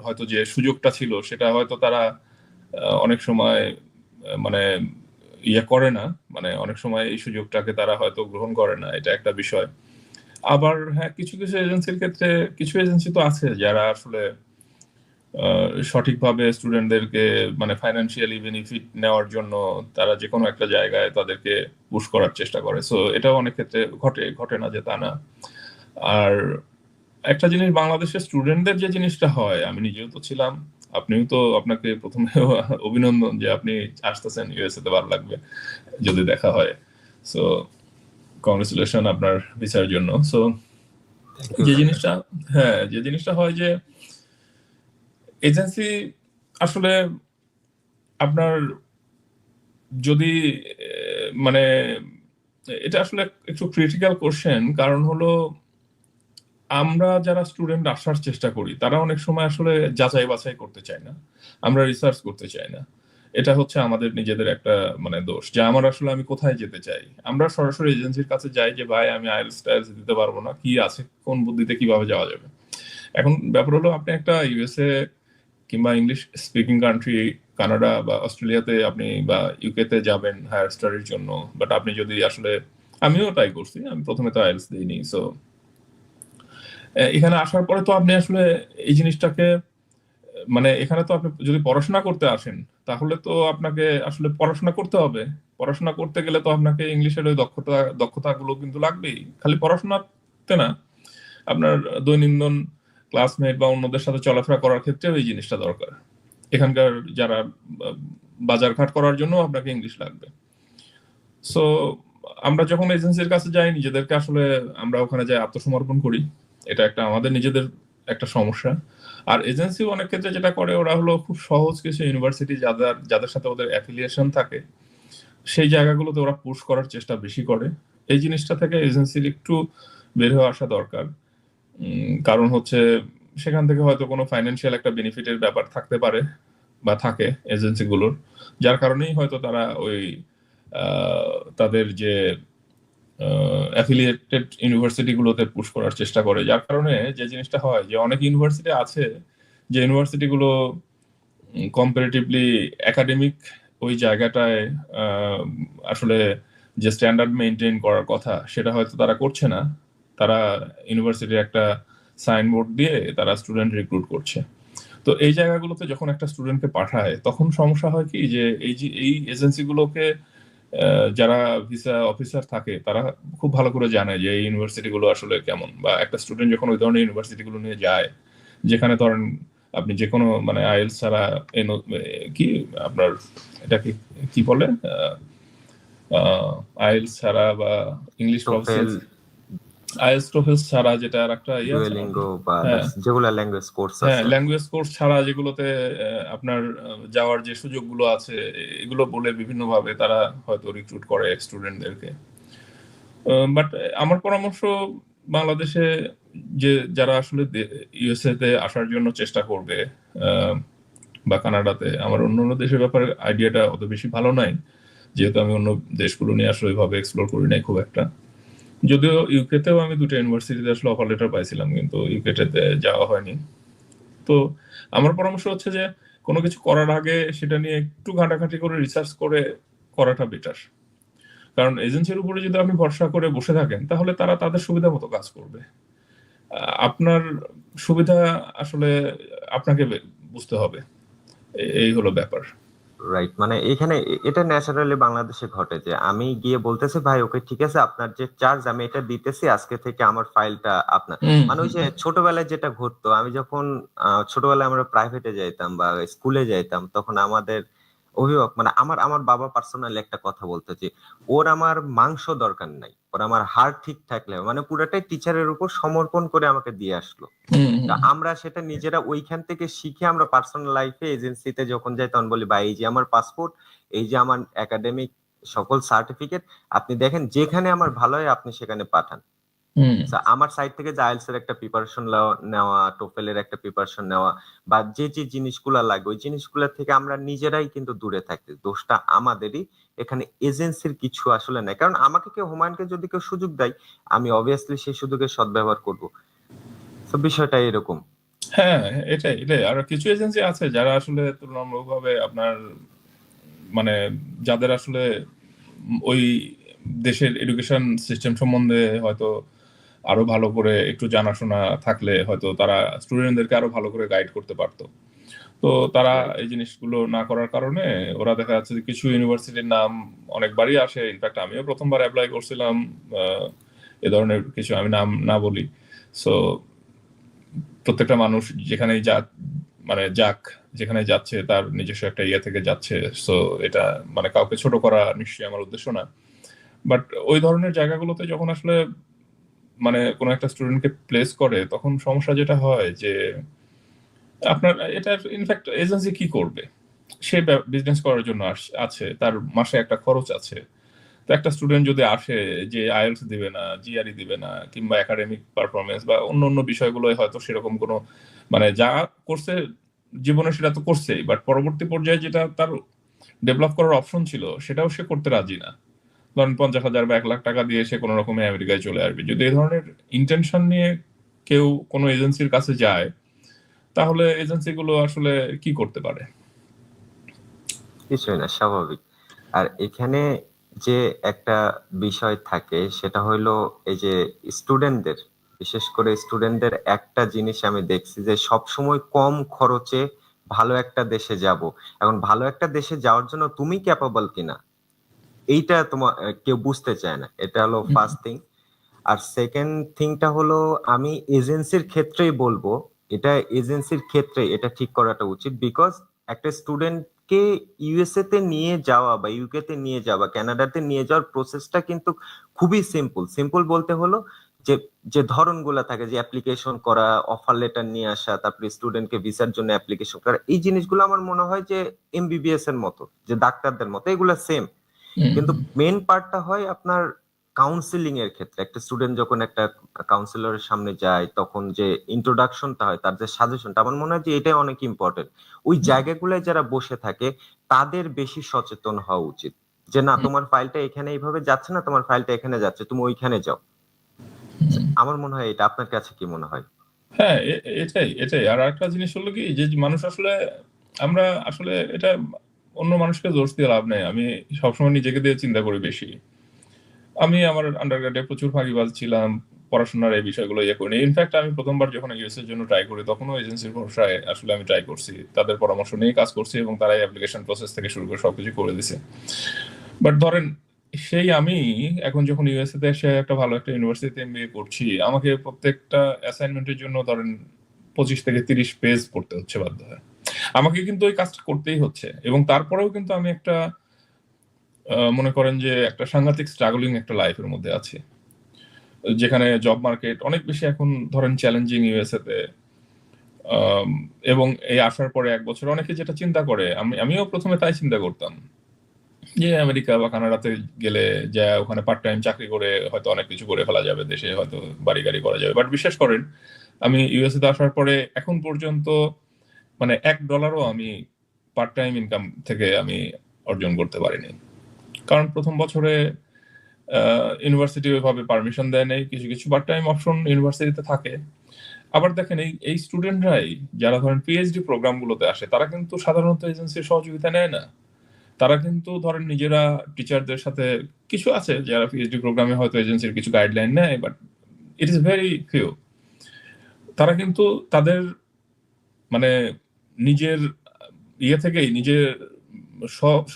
S1: হয়তো যে সুযোগটা ছিল সেটা হয়তো তারা অনেক সময় মানে ইয়ে করে না, মানে অনেক সময় এই সুযোগটাকে তারা হয়তো গ্রহণ করে না, এটা একটা বিষয়। আবার হ্যাঁ, কিছু কিছু এজেন্সির ক্ষেত্রে কিছু এজেন্সি তো আছে যারা আসলে সঠিকভাবে স্টুডেন্টদেরকে মানে ফাইন্যান্সিয়ালি বেনিফিট নেওয়ার জন্য তারা যে কোনো একটা জায়গায় তাদেরকে পুশ করার চেষ্টা করে। সো এটাও অনেক ক্ষেত্রে ঘটে, ঘটে না যে তা না। আর একটা জিনিস বাংলাদেশের স্টুডেন্টদের যে জিনিসটা হয়, আমি নিজেও তো ছিলাম, আপনিও তো, আপনাকে প্রথমে অভিনন্দন যে আপনি আসতেছেন ইউএসএ তে, ভালো লাগবে যদি দেখা হয়। সো কংগ্রেচুলেশন আপনার ভিসার জন্য। সো যে জিনিসটা, হ্যাঁ, যে জিনিসটা হয় যে এজেন্সি আসলে আপনার যদি মানে এটা আসলে একটু ক্রিটিক্যাল কোশ্চেন, কারণ হলো আমরা যারা স্টুডেন্ট আসার চেষ্টা করি তারা অনেক সময় আসলে যাচাই বাছাই করতে চাই না, আমরা রিসার্চ করতে চাই না। এটা হচ্ছে আমাদের নিজেদের একটা মানে দোষ, যে আমার আসলে আমি কোথায় যেতে চাই। আমরা সরাসরি এজেন্সির কাছে যাই যে ভাই আমি আইএলটিএস টাইলস দিতে পারবো না, কি আছে, কোন বুদ্ধিতে কিভাবে যাওয়া যাবে। এখন ব্যাপার হলো আপনি একটা ইউএসএ কিংবা ইংলিশ স্পিকিং কান্ট্রি, কানাডা বা অস্ট্রেলিয়াতে আপনি বা ইউকে তে যাবেন হায়ার স্টাডির জন্য, বাট আপনি যদি আসলে, আমিও ট্রাই করছি, আমি প্রথমে তো আইএলটিএস দিইনি। সো এখানে আসার পরে তো আপনি আসলে এই জিনিসটাকে মানে এখানে তো আপনি যদি পড়াশোনা করতে আসেন তাহলে তো আপনাকে আসলে পড়াশোনা করতে হবে। পড়াশোনা করতে গেলে তো আপনাকে ইংলিশের ওই দক্ষতাগুলো কিন্তু লাগবেই, খালি পড়াশোনাতে না, আপনার দৈনন্দিন ক্লাসমেট বা অন্যদের সাথে চলাফেরা করার ক্ষেত্রেও এই জিনিসটা দরকার। এখানকার যারা বাজারঘাট করার জন্য আপনাকে ইংলিশ লাগবে। সো আমরা যখন এজেন্সির কাছে যাই নিজেদেরকে আসলে আমরা ওখানে যাই আত্মসমর্পণ করি, এটা একটা আমাদের নিজেদের একটা সমস্যা। আর এজেন্সি অনেক ক্ষেত্রে যেটা করে ওরা হলো খুব সহজ কিছু ইউনিভার্সিটি যাদের যাদের সাথে ওদের অ্যাফিলিয়েশন থাকে সেই জায়গাগুলোতে ওরা পুশ করার চেষ্টা বেশি করে। এই জিনিসটা থেকে এজেন্সির একটু বের হয়ে আসা দরকার। কারণ হচ্ছে সেখান থেকে হয়তো কোনো ফাইন্যান্সিয়াল একটা বেনিফিটের ব্যাপার থাকতে পারে বা থাকে এজেন্সিগুলোর, যার কারণেই হয়তো তারা ওই তাদের যে অ্যাফিলিয়েটেড ইউনিভার্সিটিগুলোতে পুশ করার চেষ্টা করে। যার কারণে যে জিনিসটা হয় যে অনেক ইউনিভার্সিটি আছে যে ইউনিভার্সিটিগুলো কম্পারেটিভলি একাডেমিক ওই জায়গাটায় আসলে যে স্ট্যান্ডার্ড মেনটেন করার কথা সেটা হয়তো তারা করছে না। তারা ইউনিভার্সিটির একটা সাইনবোর্ড দিয়ে তারা স্টুডেন্ট রিক্রুট করছে। তো এই জায়গাগুলোতে যখন একটা স্টুডেন্টকে পাঠায় তখন সমস্যা হয় কি যে এই যে এই এজেন্সিগুলোকে যারা ভিসা অফিসার থাকে তারা খুব ভালো করে জানে যে এই ইউনিভার্সিটিগুলো আসলে কেমন, বা একটা স্টুডেন্ট যখন ওই ধরনের ইউনিভার্সিটিগুলো নিয়ে যায় যেখানে ধরেন আপনি যে কোনো মানে আইএলস ছাড়া কি আপনার এটাকে কি বলে আইএলস ছাড়া বা ইংলিশ
S2: টোফেল,
S1: আইএলস টোফেল ছাড়া যেটা আর একটা ইয়ে আছে না?
S2: ডুয়েলিঙ্গো বা
S1: হ্যাঁ
S2: যেগুলা ল্যাঙ্গুয়েজ কোর্স
S1: হ্যাঁ,
S2: আছে।
S1: ল্যাঙ্গুয়েজ কোর্স ছাড়া যেগুলোতে আপনার যাওয়ার যে সুযোগগুলো আছে এগুলো বলে বিভিন্নভাবে তারা হয়তো রিক্রুট করে স্টুডেন্টদেরকে। বাট আমার পরামর্শ, বাংলাদেশে যে যারা আসলে ইউএসএ তে আসার জন্য চেষ্টা করবে বা কানাডাতে, আমার অন্য অন্য দেশের ব্যাপারে আইডিয়াটা অত বেশি ভালো নাই, যেহেতু আমি অন্য দেশগুলো নিয়ে আসলে ওইভাবে এক্সপ্লোর করি নাই খুব একটা। যদিও ইউকেতেও আমি দুটো ইউনিভার্সিটিতে আসলে অফার লেটার পাইছিলাম, কিন্তু ইউকেতে যাওয়া হয়নি। তো আমার পরামর্শ হচ্ছে যে কোনো কিছু করার আগে সেটা নিয়ে একটু ঘাটাঘাটি করে রিসার্চ করে করাটা বেটার। কারণ এজেন্সির উপরে যদি আপনি ভরসা করে বসে থাকেন তাহলে তারা তাদের সুবিধা মতো কাজ করবে। আপনার সুবিধা আসলে আপনাকে বুঝতে হবে। এই হলো ব্যাপার।
S2: রাইট, মানে এখানে এটা ন্যাচারালি বাংলাদেশে ঘটে যে আমি গিয়ে বলতেছি ভাই ওকে ঠিক আছে আপনার যে চার্জ আমি এটা দিতেছি, আজকে থেকে আমার ফাইলটা আপনার।
S1: হুম
S2: মানে ওই যে
S1: হুম
S2: ছোটবেলায় যেটা ঘটতো, আমি যখন ছোটবেলায় আমরা প্রাইভেটে যাইতাম বা স্কুলে যাইতাম, তখন আমাদের অভিভাবক মানে আমার আমার বাবা পার্সোনালি একটা কথা বলতো যে ওর আমার মাংস দরকার নাই, ওর আমার হাড় ঠিক থাকলে হবে। মানে পুরাটাই টিচারের উপর সমর্পণ করে আমাকে দিয়ে আসলো।
S1: হুম
S2: তা
S1: হুম
S2: আমরা সেটা নিজেরা ওইখান থেকে শিখে আমরা পার্সোনাল লাইফে এজেন্সিতে যখন যাই তখন বলি ভাই এই যে আমার পাসপোর্ট, এই যে আমার একাডেমিক সকল সার্টিফিকেট, আপনি দেখেন যেখানে আমার ভালো হয় আপনি সেখানে পাঠান।
S1: হুম
S2: So, আমার সাইড থেকে জাইলস এর একটা প্রিপারেশন নেওয়া, টোফেলের একটা প্রিপারেশন নেওয়া, বা যে যে জিনিসগুলা লাগবে ওই জিনিসগুলা থেকে আমরা নিজেরাই কিন্তু দূরে থাকি, দোষটা আমাদেরই। এখানে এজেন্সির কিছু আসলে নাই, কারণ আমাকে কেউ, হুমায়ুনকে যদি কেউ সুযোগ দেয় আমি অবভিয়াসলি সেই সুযোগের সদ্ব্যবহার করব। তো বিষয়টা এরকম।
S1: হ্যাঁ, এটাই এটাই। আর কিছু এজেন্সি আছে যারা আসলে তুলনামূলকভাবে আপনার মানে যাদের আসলে ওই দেশের এডুকেশন সিস্টেম সম্বন্ধে হয়তো আরো ভালো করে একটু জানাশোনা থাকলে হয়তো তারা স্টুডেন্টদেরকে আরো ভালো করে গাইড করতে পারতো। তো তারা
S2: রাইট।
S1: এই জিনিসগুলো না করার কারণে ওরা দেখা যাচ্ছে যে কিছু ইউনিভার্সিটির নাম অনেকবারই আসে। ইনফ্যাক্ট আমিও প্রথমবার অ্যাপ্লাই করছিলাম আহ, এ ধরনের কিছু, আমি নাম না বলি। সো প্রত্যেকটা মানুষ যেখানেই যা মানে যাক, যেখানে যাচ্ছে তার নিজস্ব একটা ইয়ে থেকে যাচ্ছে। সো এটা মানে কাউকে ছোট করা নিশ্চয়ই আমার উদ্দেশ্য না। বাট ওই ধরনের জায়গাগুলোতে যখন আসলে মানে কোনো একটা স্টুডেন্টকে প্লেস করে তখন সমস্যা যেটা হয় যে আপনার এটা ইনফ্যাক্ট এজেন্সি কি করবে, সে বিজনেস করার জন্য আছে, তার মাসে একটা খরচ আছে। তো একটা স্টুডেন্ট যদি আসে যে আইএলটিএস দিবে না, জিআরই দিবে না, কিংবা একাডেমিক পারফরমেন্স বা অন্য অন্য বিষয়গুলো হয়তো সেরকম কোনো মানে যা করছে জীবনে সেটা তো করছেই, বাট পরবর্তী পর্যায়ে যেটা তার ডেভেলপ করার অপশন ছিল সেটাও সে করতে রাজি না। ধরেন 50,000 বা 1 লাখ টাকা দিয়ে সে কোনো রকমে আমেরিকায় চলে আসবে। যদি এই ধরনের ইন্টেনশন নিয়ে কেউ কোনো এজেন্সির কাছে যায় তাহলে এজেন্সিগুলো আসলে কি করতে পারে?
S2: কিছুই না, স্বাভাবিক। আর এখানে যে একটা বিষয় থাকে সেটা হইলো এই যে স্টুডেন্টদের, বিশেষ করে স্টুডেন্টদের একটা জিনিস আমি দেখছি যে সব সময় কম খরচে ভালো একটা দেশে যাব। এখন ভালো একটা দেশে যাওয়ার জন্য তুমি ক্যাপাবল কিনা এইটা তোমার কেউ বুঝতে চায় না, এটা হলো ফার্স্ট থিং। আর সেকেন্ড থিংটা হলো আমি এজেন্সির ক্ষেত্রেই বলবো, এটা এজেন্সির ক্ষেত্রে এটা ঠিক করাটা উচিত। বিকজ একটা স্টুডেন্টকে ইউএসএ তে নিয়ে যাওয়া বা ইউকে তে নিয়ে যাওয়া, কানাডাতে নিয়ে যাওয়ার প্রসেসটা কিন্তু খুবই সিম্পল। সিম্পল বলতে হলো যে যে ধরনগুলো থাকে, যে অ্যাপ্লিকেশন করা, অফার লেটার নিয়ে আসা, তারপরে স্টুডেন্টকে ভিসার জন্য অ্যাপ্লিকেশন করা, এই জিনিসগুলো আমার মনে হয় যে এমবিবিএস এর মতো, যে ডাক্তারদের মতো এগুলো সেম।
S1: হুম
S2: কিন্তু
S1: হুম
S2: মেন পার্টটা হয় আপনার কাউন্সিলিং এর ক্ষেত্রে। একটা স্টুডেন্ট যখন একটা কাউন্সিলরের সামনে যায় তখন যে ইন্ট্রোডাকশনটা হয়, তার যে সাজেশনটা, আমার মনে হয় যে এটাই অনেক ইম্পর্টেন্ট। ওই
S1: হুম
S2: জায়গাগুলোয় যারা বসে থাকে তাদের বেশি সচেতন হওয়া উচিত, যে না
S1: হুম
S2: তোমার ফাইলটা এখানে এইভাবে যাচ্ছে না, তোমার ফাইলটা এখানে যাচ্ছে, তুমি ওইখানে যাও।
S1: হুম।
S2: আমার মনে হয় এটা। আপনার কাছে কি মনে হয়?
S1: হ্যাঁ, এটাই এটাই। আর একটা জিনিস হলো কি যে মানুষ আসলে আমরা আসলে এটা অন্য মানুষকে দোষ দিয়ে লাভ নেই। আমি সবসময় নিজেকে দিয়ে চিন্তা করি বেশি। আমি আমার আন্ডারগ্রেডে প্রচুর ফাঁকিবাজ ছিলাম, পড়াশোনার এই বিষয়গুলো ইয়ে করিনি। ইনফ্যাক্ট আমি প্রথমবার যখন ইউএস এর জন্য ট্রাই করি তখনও এজেন্সির ভরসায় আসলে আমি ট্রাই করছি, তাদের পরামর্শ নিয়ে কাজ করছি এবং তারাই অ্যাপ্লিকেশন প্রসেস থেকে শুরু করে সবকিছু করে দিছে। বাট ধরেন সেই আমি এখন যখন ইউএসএ তে এসে একটা ভালো একটা ইউনিভার্সিটিতে এমবিএ করছি, আমাকে প্রত্যেকটা অ্যাসাইনমেন্টের জন্য ধরেন 25 থেকে 30 পেজ পড়তে হচ্ছে বাধ্য হয়। আমাকে কিন্তু ওই কাজটা করতেই হচ্ছে, এবং তারপরেও কিন্তু আমি একটা মনে করেন যে একটা সাংঘাতিক স্ট্রাগলিং একটা লাইফের মধ্যে আছি, যেখানে জব মার্কেট অনেক বেশি এখন ধরেন চ্যালেঞ্জিং ইউএসএ তে। আম, এবং এই আসার পরে 1 বছর অনেকে যেটা চিন্তা করে, আমিও প্রথমে তাই চিন্তা করতাম যে আমেরিকা বা কানাডাতে গেলে যা ওখানে পার্ট টাইম চাকরি করে হয়তো অনেক কিছু করে ফেলা যাবে, দেশে হয়তো বাড়ি গাড়ি করা যাবে। বাট বিশ্বাস করেন, আমি ইউএসএ তে আসার পরে এখন পর্যন্ত মানে $1 আমি পার্ট টাইম ইনকাম থেকে আমি অর্জন করতে পারিনি। কারণ প্রথম বছরে ইউনিভার্সিটি ওইভাবে পারমিশন দেয় নাই, কিছু কিছু পার্ট টাইম অপশন ইউনিভার্সিটিতে থাকে। আবার দেখেন এই স্টুডেন্টরাই যারা ধরেন পিএইচডি প্রোগ্রামগুলোতে আসে, তারা কিন্তু সাধারণত এজেন্সির সহযোগিতা নেয় না। তারা কিন্তু ধরেন নিজেরা টিচারদের সাথে, কিছু আছে যারা পিএইচডি প্রোগ্রামে হয়তো এজেন্সির কিছু গাইডলাইন নেয়, but it is very few. তারা কিন্তু তাদের মানে নিজের থেকেই নিজের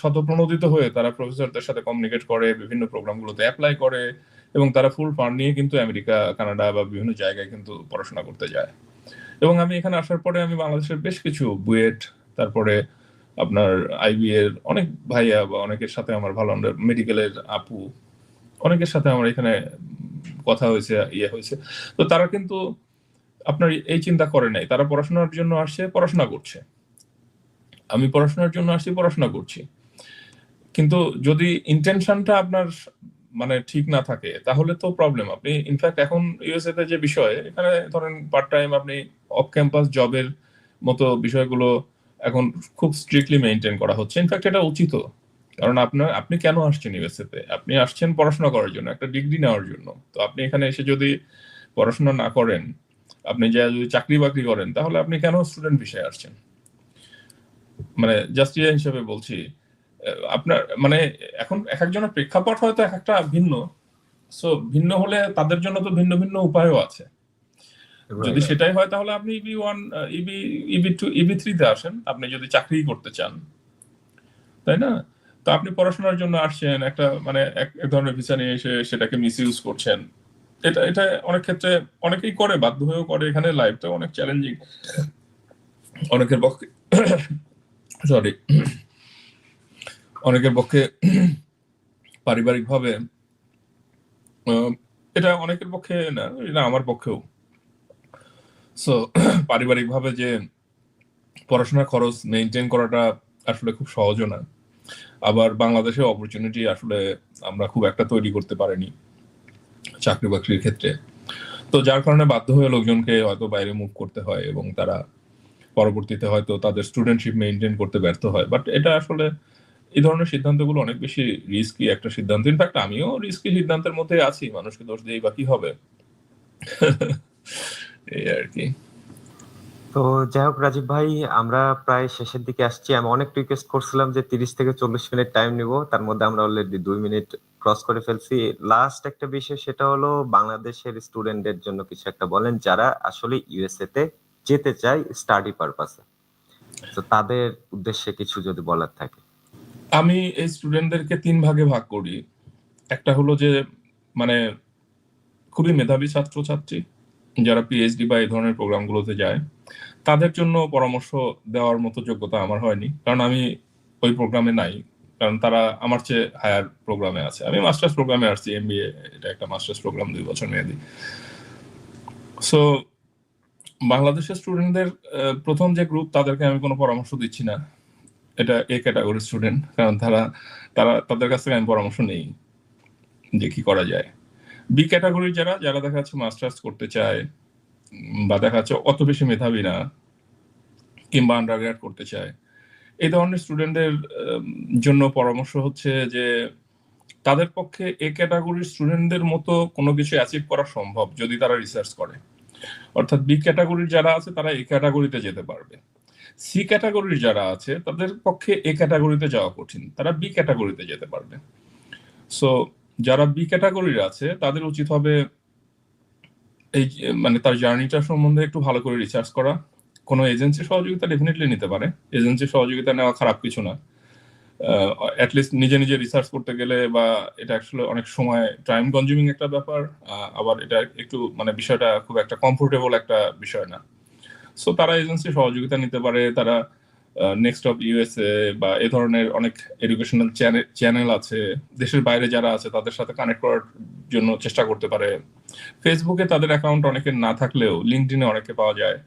S1: স্বতঃপ্রণোদিত হয়ে তারা প্রফেসরদের সাথে কমিউনিকেট করে, বিভিন্ন প্রোগ্রামগুলোতে অ্যাপ্লাই করে, এবং তারা ফুল ফান্ড নিয়ে কিন্তু আমেরিকা, কানাডা বা বিভিন্ন জায়গায় কিন্তু পড়াশোনা করতে যায়। এবং আমি এখানে আসার পরে আমি বাংলাদেশের বেশ কিছু বুয়েট, তারপরে আপনার আইবি এর অনেক ভাইয়া বা অনেকের সাথে আমার ভালো, মেডিকেলের আপু, অনেকের সাথে আমার এখানে কথা হয়েছে, হয়েছে। তো তারা কিন্তু আপনার এই চিন্তা করে নাই, তারা পড়াশোনার জন্য আসছে, পড়াশোনা করছে। আমি পড়াশোনার জন্য আসছি, পড়াশোনা করছি। কিন্তু যদি ইন্টেনশনটা আপনার মানে ঠিক না থাকে, তাহলে তো প্রবলেম। আপনি ইনফ্যাক্ট এখন ইউএসএ তে যে বিষয়, এখানে ধরেন পার্ট টাইম আপনি অফ ক্যাম্পাস জবের মতো বিষয়গুলো এখন খুব স্ট্রিক্টলি মেনটেন করা হচ্ছে। ইনফ্যাক্ট এটা উচিত, কারণ আপনি কেন আসছেন ইউএসএ তে? আপনি আসছেন পড়াশোনা করার জন্য, একটা ডিগ্রি নেওয়ার জন্য। তো আপনি এখানে এসে যদি পড়াশোনা না করেন, আপনি যা যদি চাকরি বাকরি করেন, তাহলে আপনি কেন স্টুডেন্ট ভিসায় আসছেন? মানে জাস্ট হিসেবে বলছি। আপনার মানে এখন এক একজনের প্রেক্ষাপট হয়তো এক একটা ভিন্ন। সো ভিন্ন হলে তাদের জন্য তো ভিন্ন ভিন্ন উপায়ও আছে। যদি
S2: Right.
S1: সেটাই হয়, তাহলে আপনি ইবি 1, ইবি 2, ইবি 3 তে আসেন, আপনি যদি চাকরি করতে চান, তাই না? তো আপনি পড়াশোনার জন্য আসছেন, একটা মানে এক ধরনের ভিসা নিয়ে এসে সেটাকে মিস ইউজ করছেন। এটা অনেক ক্ষেত্রে অনেকেই করে, বাধ্য হয়েও করে। এখানে লাইফটা অনেক চ্যালেঞ্জিং অনেকের পক্ষে। সরি, অনেকের পক্ষে পারিবারিকভাবে এটা অনেকের পক্ষে না, এটা আমার পক্ষেও। সো পারিবারিকভাবে যে পড়াশোনার খরচ মেনটেন করাটা আসলে খুব সহজও না। আবার বাংলাদেশে অপরচুনিটি আসলে আমরা খুব একটা তৈরি করতে পারিনি চাকরি বাকরির ক্ষেত্রে। তো যার কারণে বাধ্য হয়ে লোকজনকে হয়তো বাইরে মুভ করতে হয়, এবং তারা পরবর্তীতে হয়তো তাদের স্টুডেন্টশিপ মেনটেন করতে ব্যর্থ হয়। বাট এটা আসলে এই ধরনের সিদ্ধান্তগুলো অনেক বেশি রিস্কি একটা সিদ্ধান্ত। ইনফ্যাক্ট আমিও রিস্কি সিদ্ধান্তের মধ্যে আছি, মানুষকে দোষ দিয়েই বা কি হবে। এই আর কি।
S2: তো যাই হোক রাজীব ভাই, আমরা প্রায় শেষের দিকে আসছি। আমি অনেক রিকোয়েস্ট করছিলাম যে 30 থেকে 40 মিনিট টাইম নিব, তার মধ্যে আমরা অলরেডি 2 মিনিট ক্রস করে ফেলছি। লাস্ট একটা বিষয়, সেটা হলো বাংলাদেশের স্টুডেন্টদের জন্য কিছু একটা বলেন, যারা আসলে ইউএসএ তে যেতে চায় স্টাডি পারপাসে। তো তাদের উদ্দেশ্যে কিছু যদি বলার থাকে।
S1: আমি এই স্টুডেন্টদেরকে 3 ভাগে ভাগ করি। একটা হলো যে মানে খুবই মেধাবী ছাত্রছাত্রী যারা পিএইচডি বা এই ধরনের প্রোগ্রামগুলোতে যায়, তাদের জন্য পরামর্শ দেওয়ার মতো যোগ্যতা আমার হয়নি, কারণ আমি ওই প্রোগ্রামে নাই। কারণ তারা আমার চেয়ে হায়ার প্রোগ্রামে আছে। আমি মাস্টার্স প্রোগ্রামে আসছি, এমবিএ, এটা একটা মাস্টার্স প্রোগ্রাম, 2 বছর মেয়াদি। সো বাংলাদেশের স্টুডেন্টদের প্রথম যে গ্রুপ, তাদেরকে আমি কোনো পরামর্শ দিচ্ছি না। এটা এ ক্যাটাগরির স্টুডেন্ট, কারণ তারা তারা তাদের কাছ থেকে আমি পরামর্শ নেই যে কি করা যায়। বি ক্যাটাগরির যারা যারা দেখা যাচ্ছে মাস্টার্স করতে চায়, বা দেখা যাচ্ছে অত বেশি মেধাবী না, কিংবা আন্ডারগ্রেড করতে চায়, এই ধরনের স্টুডেন্টদের জন্য পরামর্শ হচ্ছে যে তাদের পক্ষে এ ক্যাটাগরির স্টুডেন্টদের মতো কোনো কিছু অ্যাচিভ করা সম্ভব যদি তারা রিসার্চ করে। অর্থাৎ বি ক্যাটাগরির যারা আছে তারা এ ক্যাটাগরিতে যেতে পারবে। সি ক্যাটাগরির যারা আছে তাদের পক্ষে এ ক্যাটাগরিতে যাওয়া কঠিন, তারা বি ক্যাটাগরিতে যেতে পারবে। সো যারা বি ক্যাটাগরির আছে তাদের উচিত হবে এই মানে তার জার্নিটা সম্বন্ধে একটু ভালো করে রিসার্চ করা। কোনো এজেন্সির সহযোগিতা ডেফিনেটলি নিতে পারে, এজেন্সির সহযোগিতা নেওয়া খারাপ কিছু না। অ্যাট লিস্ট নিজে রিসার্চ করতে গেলে বা এটা আসলে অনেক সময় টাইম কনজিউমিং একটা ব্যাপার, আবার এটা একটু মানে বিষয়টা খুব একটা কমফোর্টেবল একটা বিষয় না। সো তারা এজেন্সি সহযোগিতা নিতে পারে, তারা নেক্সট অফ ইউএসএ বা এ ধরনের অনেক এডুকেশনাল চ্যানেল আছে, দেশের বাইরে যারা আছে তাদের সাথে কানেক্ট করার জন্য চেষ্টা করতে পারে। ফেসবুকে তাদের অ্যাকাউন্ট অনেকের না থাকলেও লিঙ্কডইনে অনেকে পাওয়া যায়,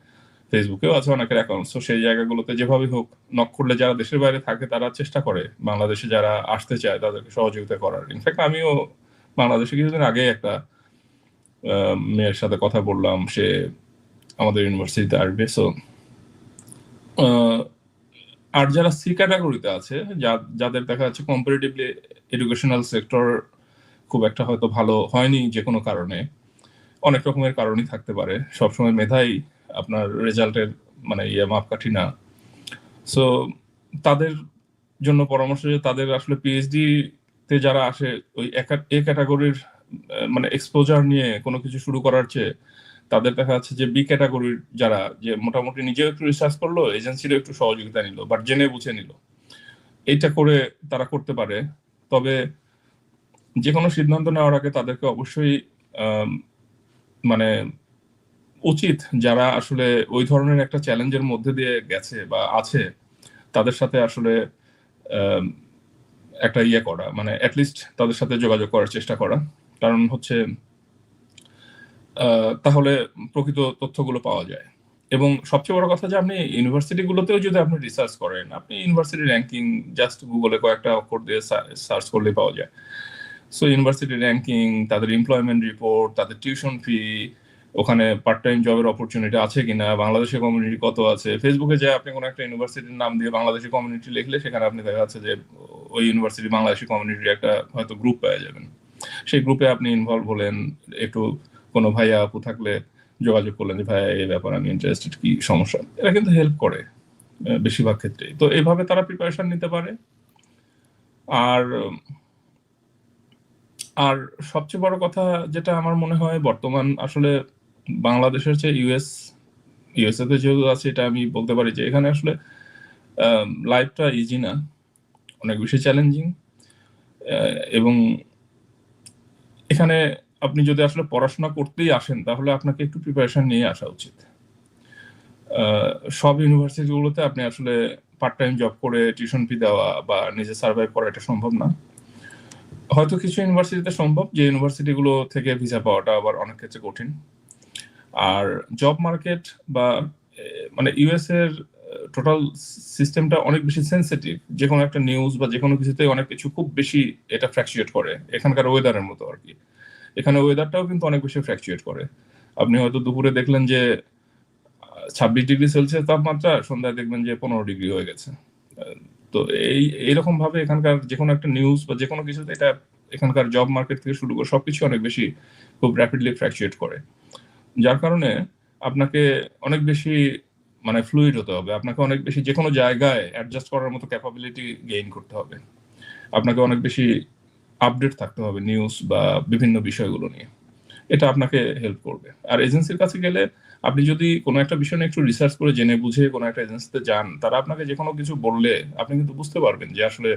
S1: ফেসবুকেও আছে অনেকের অ্যাকাউন্ট। সো সেই জায়গাগুলোতে যেভাবে হোক নক করলে যারা দেশের বাইরে থাকে তারা চেষ্টা করে বাংলাদেশে যারা আসতে চায় তাদেরকে সহযোগিতা করার। ইনফ্যাক্ট আমিও বাংলাদেশে কিছুদিন আগে একটা মেয়ের সাথে কথা বললাম, সে আমাদের ইউনিভার্সিটিতে আসবে। সো আর যারা সি ক্যাটাগরিতে আছে, যাদের দেখা যাচ্ছে কম্পারেটিভলি এডুকেশনাল সেক্টর খুব একটা হয়তো ভালো হয়নি যে কোনো কারণে, অনেক রকমের কারণই থাকতে পারে, সবসময় মেধাই আপনার রেজাল্টের মানে মাপকাঠি না। সো তাদের জন্য পরামর্শ যে তাদের আসলে পিএইচডি তে যারা আসে ওই এ ক্যাটাগরির মানে এক্সপোজার নিয়ে কোনো কিছু শুরু করার চেয়ে তাদের দেখা যাচ্ছে যে বি ক্যাটাগরির যারা যে মোটামুটি নিজেও একটু রিসার্চ করলো, এজেন্সিরও একটু সহযোগিতা নিল, বাট জেনে বুঝে নিল, এইটা করে তারা করতে পারে। তবে যে কোনো সিদ্ধান্ত নেওয়ার আগে তাদেরকে অবশ্যই মানে উচিত যারা আসলে ওই ধরনের একটা চ্যালেঞ্জের মধ্যে দিয়ে গেছে বা আছে তাদের সাথে আসলে একটা করা, মানে অ্যাটলিস্ট তাদের সাথে যোগাযোগ করার চেষ্টা করা। কারণ হচ্ছে তাহলে প্রকৃত তথ্যগুলো পাওয়া যায়। এবং সবচেয়ে বড় কথা যে আপনি ইউনিভার্সিটিগুলোতেও যদি আপনি রিসার্চ করেন, আপনি ইউনিভার্সিটি র্যাঙ্কিং জাস্ট গুগলে কয়েকটা অক্ষর দিয়ে সার্চ করলেই পাওয়া যায়। সো ইউনিভার্সিটি র্যাঙ্কিং, তাদের এমপ্লয়মেন্ট রিপোর্ট, তাদের টিউশন ফি, ওখানে পার্ট টাইম জবের অপরচুনিটি আছে কিনা, বাংলাদেশের কমিউনিটি কত আছে। ফেসবুকে যে আপনি কোনো একটা ইউনিভার্সিটির নাম দিয়ে বাংলাদেশি কমিউনিটি লিখলে সেখানে আপনি দেখা যাচ্ছে যে ওই ইউনিভার্সিটি বাংলাদেশি কমিউনিটির একটা হয়তো গ্রুপ পেয়ে যাবেন। সেই গ্রুপে আপনি ইনভলভ হলেন, একটু কোনো ভাইয়া আপু থাকলে যোগাযোগ করলেন যে ভাইয়া এই ব্যাপারে আমি ইন্টারেস্টেড, কি সমস্যা, এরা কিন্তু হেল্প করে বেশিরভাগ ক্ষেত্রে। তো এইভাবে তারা প্রিপারেশন নিতে পারে। আর আর সবচেয়ে বড় কথা যেটা আমার মনে হয় বর্তমান আসলে বাংলাদেশের চেয়ে ইউএসএ তে যেহেতু আছে, এটা আমি বলতে পারি যে এখানে আসলে লাইফটা ইজি না, অনেক বেশি চ্যালেঞ্জিং। এবং এখানে আপনি যদি আসলে পড়াশোনা করতেই আসেন তাহলে আপনাকে একটু প্রিপারেশন নিয়ে আসা উচিত। সব ইউনিভার্সিটিগুলোতে আপনি আসলে পার্ট টাইম জব করে টিউশন ফি দেওয়া বা নিজে সার্ভাইভ করা এটা সম্ভব না। হয়তো কিছু ইউনিভার্সিটিতে সম্ভব, যে ইউনিভার্সিটিগুলো থেকে ভিসা পাওয়াটা আবার অনেক ক্ষেত্রে কঠিন। আর জব মার্কেট বা মানে ইউএস এর টোটাল সিস্টেমটা অনেক বেশি সেন্সিটিভ। যে কোনো একটা নিউজ বা যে কোনো কিছুতে অনেক কিছু খুব বেশি এটা ফ্ল্যাকচুয়েট করে, এখানকার ওয়েদারের মতো আর কি। এখানে ওয়েদারটাও কিন্তু অনেক বেশি ফ্ল্যাকচুয়েট করে। আপনি হয়তো দুপুরে দেখলেন যে 26 ডিগ্রি সেলসিয়াস তাপমাত্রা, সন্ধ্যায় দেখবেন যে 15 ডিগ্রি হয়ে গেছে। তো এইরকম ভাবে এখানকার যে কোনো একটা নিউজ বা যে কোনো কিছুতে এটা এখানকার জব মার্কেট থেকে শুরু করে সবকিছু অনেক বেশি খুব র্যাপিডলি ফ্ল্যাকচুয়েট করে, যার কারণে আপনাকে অনেক বেশি মানে ফ্লুইড হতে হবে, আপনাকে অনেক বেশি যে কোনো জায়গায় অ্যাডজাস্ট করার মতো ক্যাপাবিলিটি গেইন করতে হবে, আপনাকে অনেক বেশি আপডেট থাকতে হবে নিউজ বা বিভিন্ন বিষয়গুলো নিয়ে। এটা আপনাকে হেল্প করবে। আর এজেন্সির কাছে গেলে আপনি যদি কোনো একটা বিষয় নিয়ে একটু রিসার্চ করে জেনে বুঝে কোনো একটা এজেন্সিতে যান, তারা আপনাকে যে কোনো কিছু বললে আপনি কিন্তু বুঝতে পারবেন যে আসলে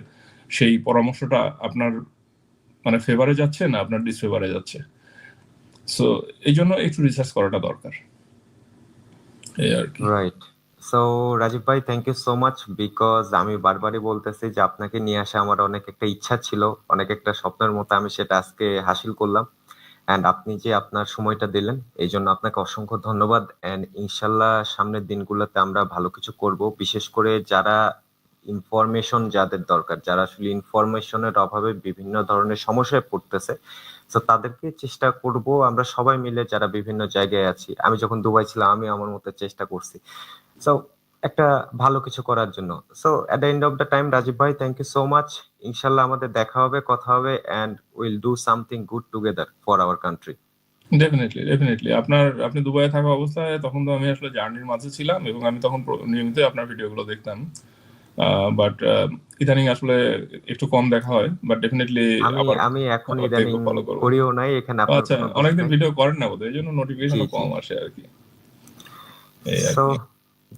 S1: সেই পরামর্শটা আপনার মানে ফেভারে যাচ্ছে না আপনার ডিসফেভারে যাচ্ছে। সো এই জন্য একটু রিসার্চ করাটা দরকার, এই আর কি।
S2: রাইট। সো রাজীব ভাই, thank you so much, because আমি বারবারই বলতেছি যে আপনাকে নিয়ে আসা আমার অনেক একটা ইচ্ছা ছিল, অনেক একটা স্বপ্নের মতো আমি সেটা আজকে হাসিল করলাম। অ্যান্ড আপনি যে আপনার সময়টা দিলেন এই জন্য আপনাকে অসংখ্য ধন্যবাদ। অ্যান্ড ইনশাল্লাহ সামনের দিনগুলোতে আমরা ভালো কিছু করব, বিশেষ করে যারা ইনফরমেশন যাদের দরকার, যারা আসলে ইনফরমেশনের অভাবে বিভিন্ন ধরনের সমস্যায় পড়তেছে, তো তাদেরকে চেষ্টা করব আমরা সবাই মিলে যারা বিভিন্ন জায়গায় আছি। আমি যখন দুবাই ছিলাম আমি আমার মতো চেষ্টা করছি সো একটা ভালো কিছু করার জন্য। So at the end of the time Rajib ভাই, থ্যাংক ইউ সো মাচ। ইনশাল্লাহ আমাদের দেখা হবে, কথা হবে, and will do something good together for our country.
S1: Definitely আপনি দুবাইয়ে থাকা অবস্থায় তখন তো আমি আসলে জার্নির মাঝে ছিলাম এবং আমি তখন নিয়মিত আপনার ভিডিওগুলো দেখতাম, বাট ইদানিং আসলে একটু কম দেখা হয়। বাট ডেফিনেটলি আবার
S2: আমি এখন ইদানিং
S1: ফলো করবো।
S2: করিও নাই, এখানে আপনার
S1: আচ্ছা,
S2: কোনো দোষ
S1: অনেকদিন
S2: নাই।
S1: ভিডিও করেন না বোধহয়, এই জন্য
S2: জি
S1: নোটিফিকেশনও
S2: জি।
S1: কম আসে আর কি, এই আর
S2: সো
S1: কি।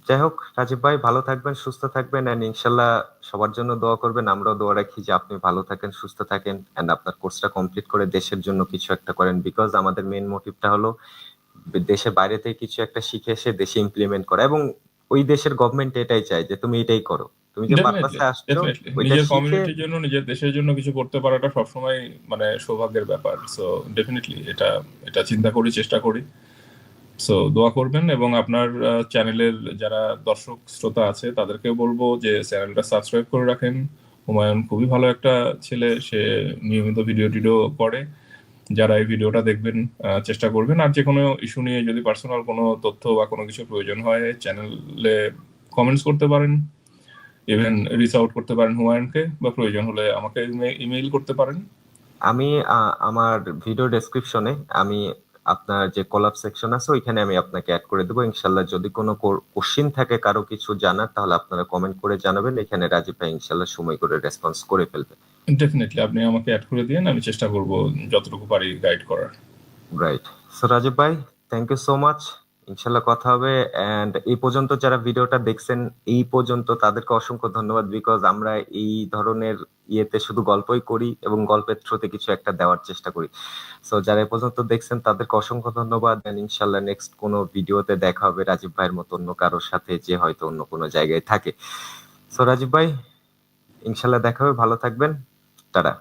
S2: যাই হোক রাজীব ভাই, ভালো থাকবেন, সুস্থ থাকবেন, এন্ড ইনশাল্লাহ সবার জন্য দোয়া করবেন। আমরাও দোয়া রাখি যে আপনি ভালো থাকেন, সুস্থ থাকেন, এন্ড আপনার কোর্সটা কমপ্লিট করে দেশের জন্য কিছু একটা করেন, বিকজ আমাদের মেইন মোটিভটা হলো দেশের বাইরে থেকে কিছু একটা শিখে এসে দেশে ইমপ্লিমেন্ট করা, এবং ওই দেশের গভর্নমেন্ট এটাই চায় যে তুমি এটাই করো, তুমি যে
S1: ডেফিনেটলি,
S2: পারপাসে আসছো
S1: ডেফিনেটলি
S2: ওইটা
S1: নিজের
S2: শিখে।
S1: কমিউনিটির জন্য, নিজের দেশের জন্য কিছু করতে পারাটা সবসময় মানে সৌভাগ্যের ব্যাপার। সো ডেফিনেটলি এটা এটা চিন্তা করি, চেষ্টা করি। সো দোয়া করবেন, এবং আপনার চ্যানেলের যারা দর্শক শ্রোতা আছে তাদেরকেও বলবো যে চ্যানেলটা সাবস্ক্রাইব করে রাখেন। হুমায়ুন খুবই ভালো একটা ছেলে, সে নিয়মিত ভিডিও টিডিও করে। যারা এই ভিডিওটা দেখবেন চেষ্টা করবেন, আর যে কোনো ইস্যু নিয়ে যদি পার্সোনাল কোনো তথ্য বা কোনো কিছু প্রয়োজন হয় চ্যানেলে কমেন্টস করতে পারেন, ইভেন রিচ আউট করতে পারেন হুমায়ুনকে, বা প্রয়োজন হলে আমাকে ইমেইল করতে পারেন।
S2: আমি আমার ভিডিও ডেসক্রিপশনে আমি আপনার যে কোলাব সেকশন আছে ওইখানে আমি আপনাকে অ্যাড করে দেবো ইনশাল্লাহ। যদি কোনো কোশ্চিন থাকে কারো কিছু জানার, তাহলে আপনারা কমেন্ট করে জানাবেন, এখানে রাজীব ভাই ইনশাল্লাহ সময় করে রেসপন্স করে ফেলবে।
S1: ডেফিনেটলি আপনি আমাকে অ্যাড করে দিন, আমি চেষ্টা করব যতটুকু পারি গাইড করার।
S2: রাইট। সো রাজীব ভাই, থ্যাংক ইউ সো মাচ। ইনশাল্লাহ কথা হবে। এন্ড এই পর্যন্ত যারা ভিডিওটা দেখছেন এই পর্যন্ত, তাদেরকে অসংখ্য ধন্যবাদ, বিকজ আমরা এই ধরনের ইয়েতে শুধু গল্পই করি এবং গল্পের থ্রুতে কিছু একটা দেওয়ার চেষ্টা করি। সো যারা এই পর্যন্ত দেখছেন তাদেরকে অসংখ্য ধন্যবাদ, এন্ড ইনশাল্লাহ নেক্সট কোনো ভিডিওতে দেখা হবে রাজীব ভাইয়ের মতো অন্য কারোর সাথে, যে হয়তো অন্য কোনো জায়গায় থাকে। সো রাজীব ভাই, ইনশাল্লাহ দেখা হবে, ভালো থাকবেন, টাটা।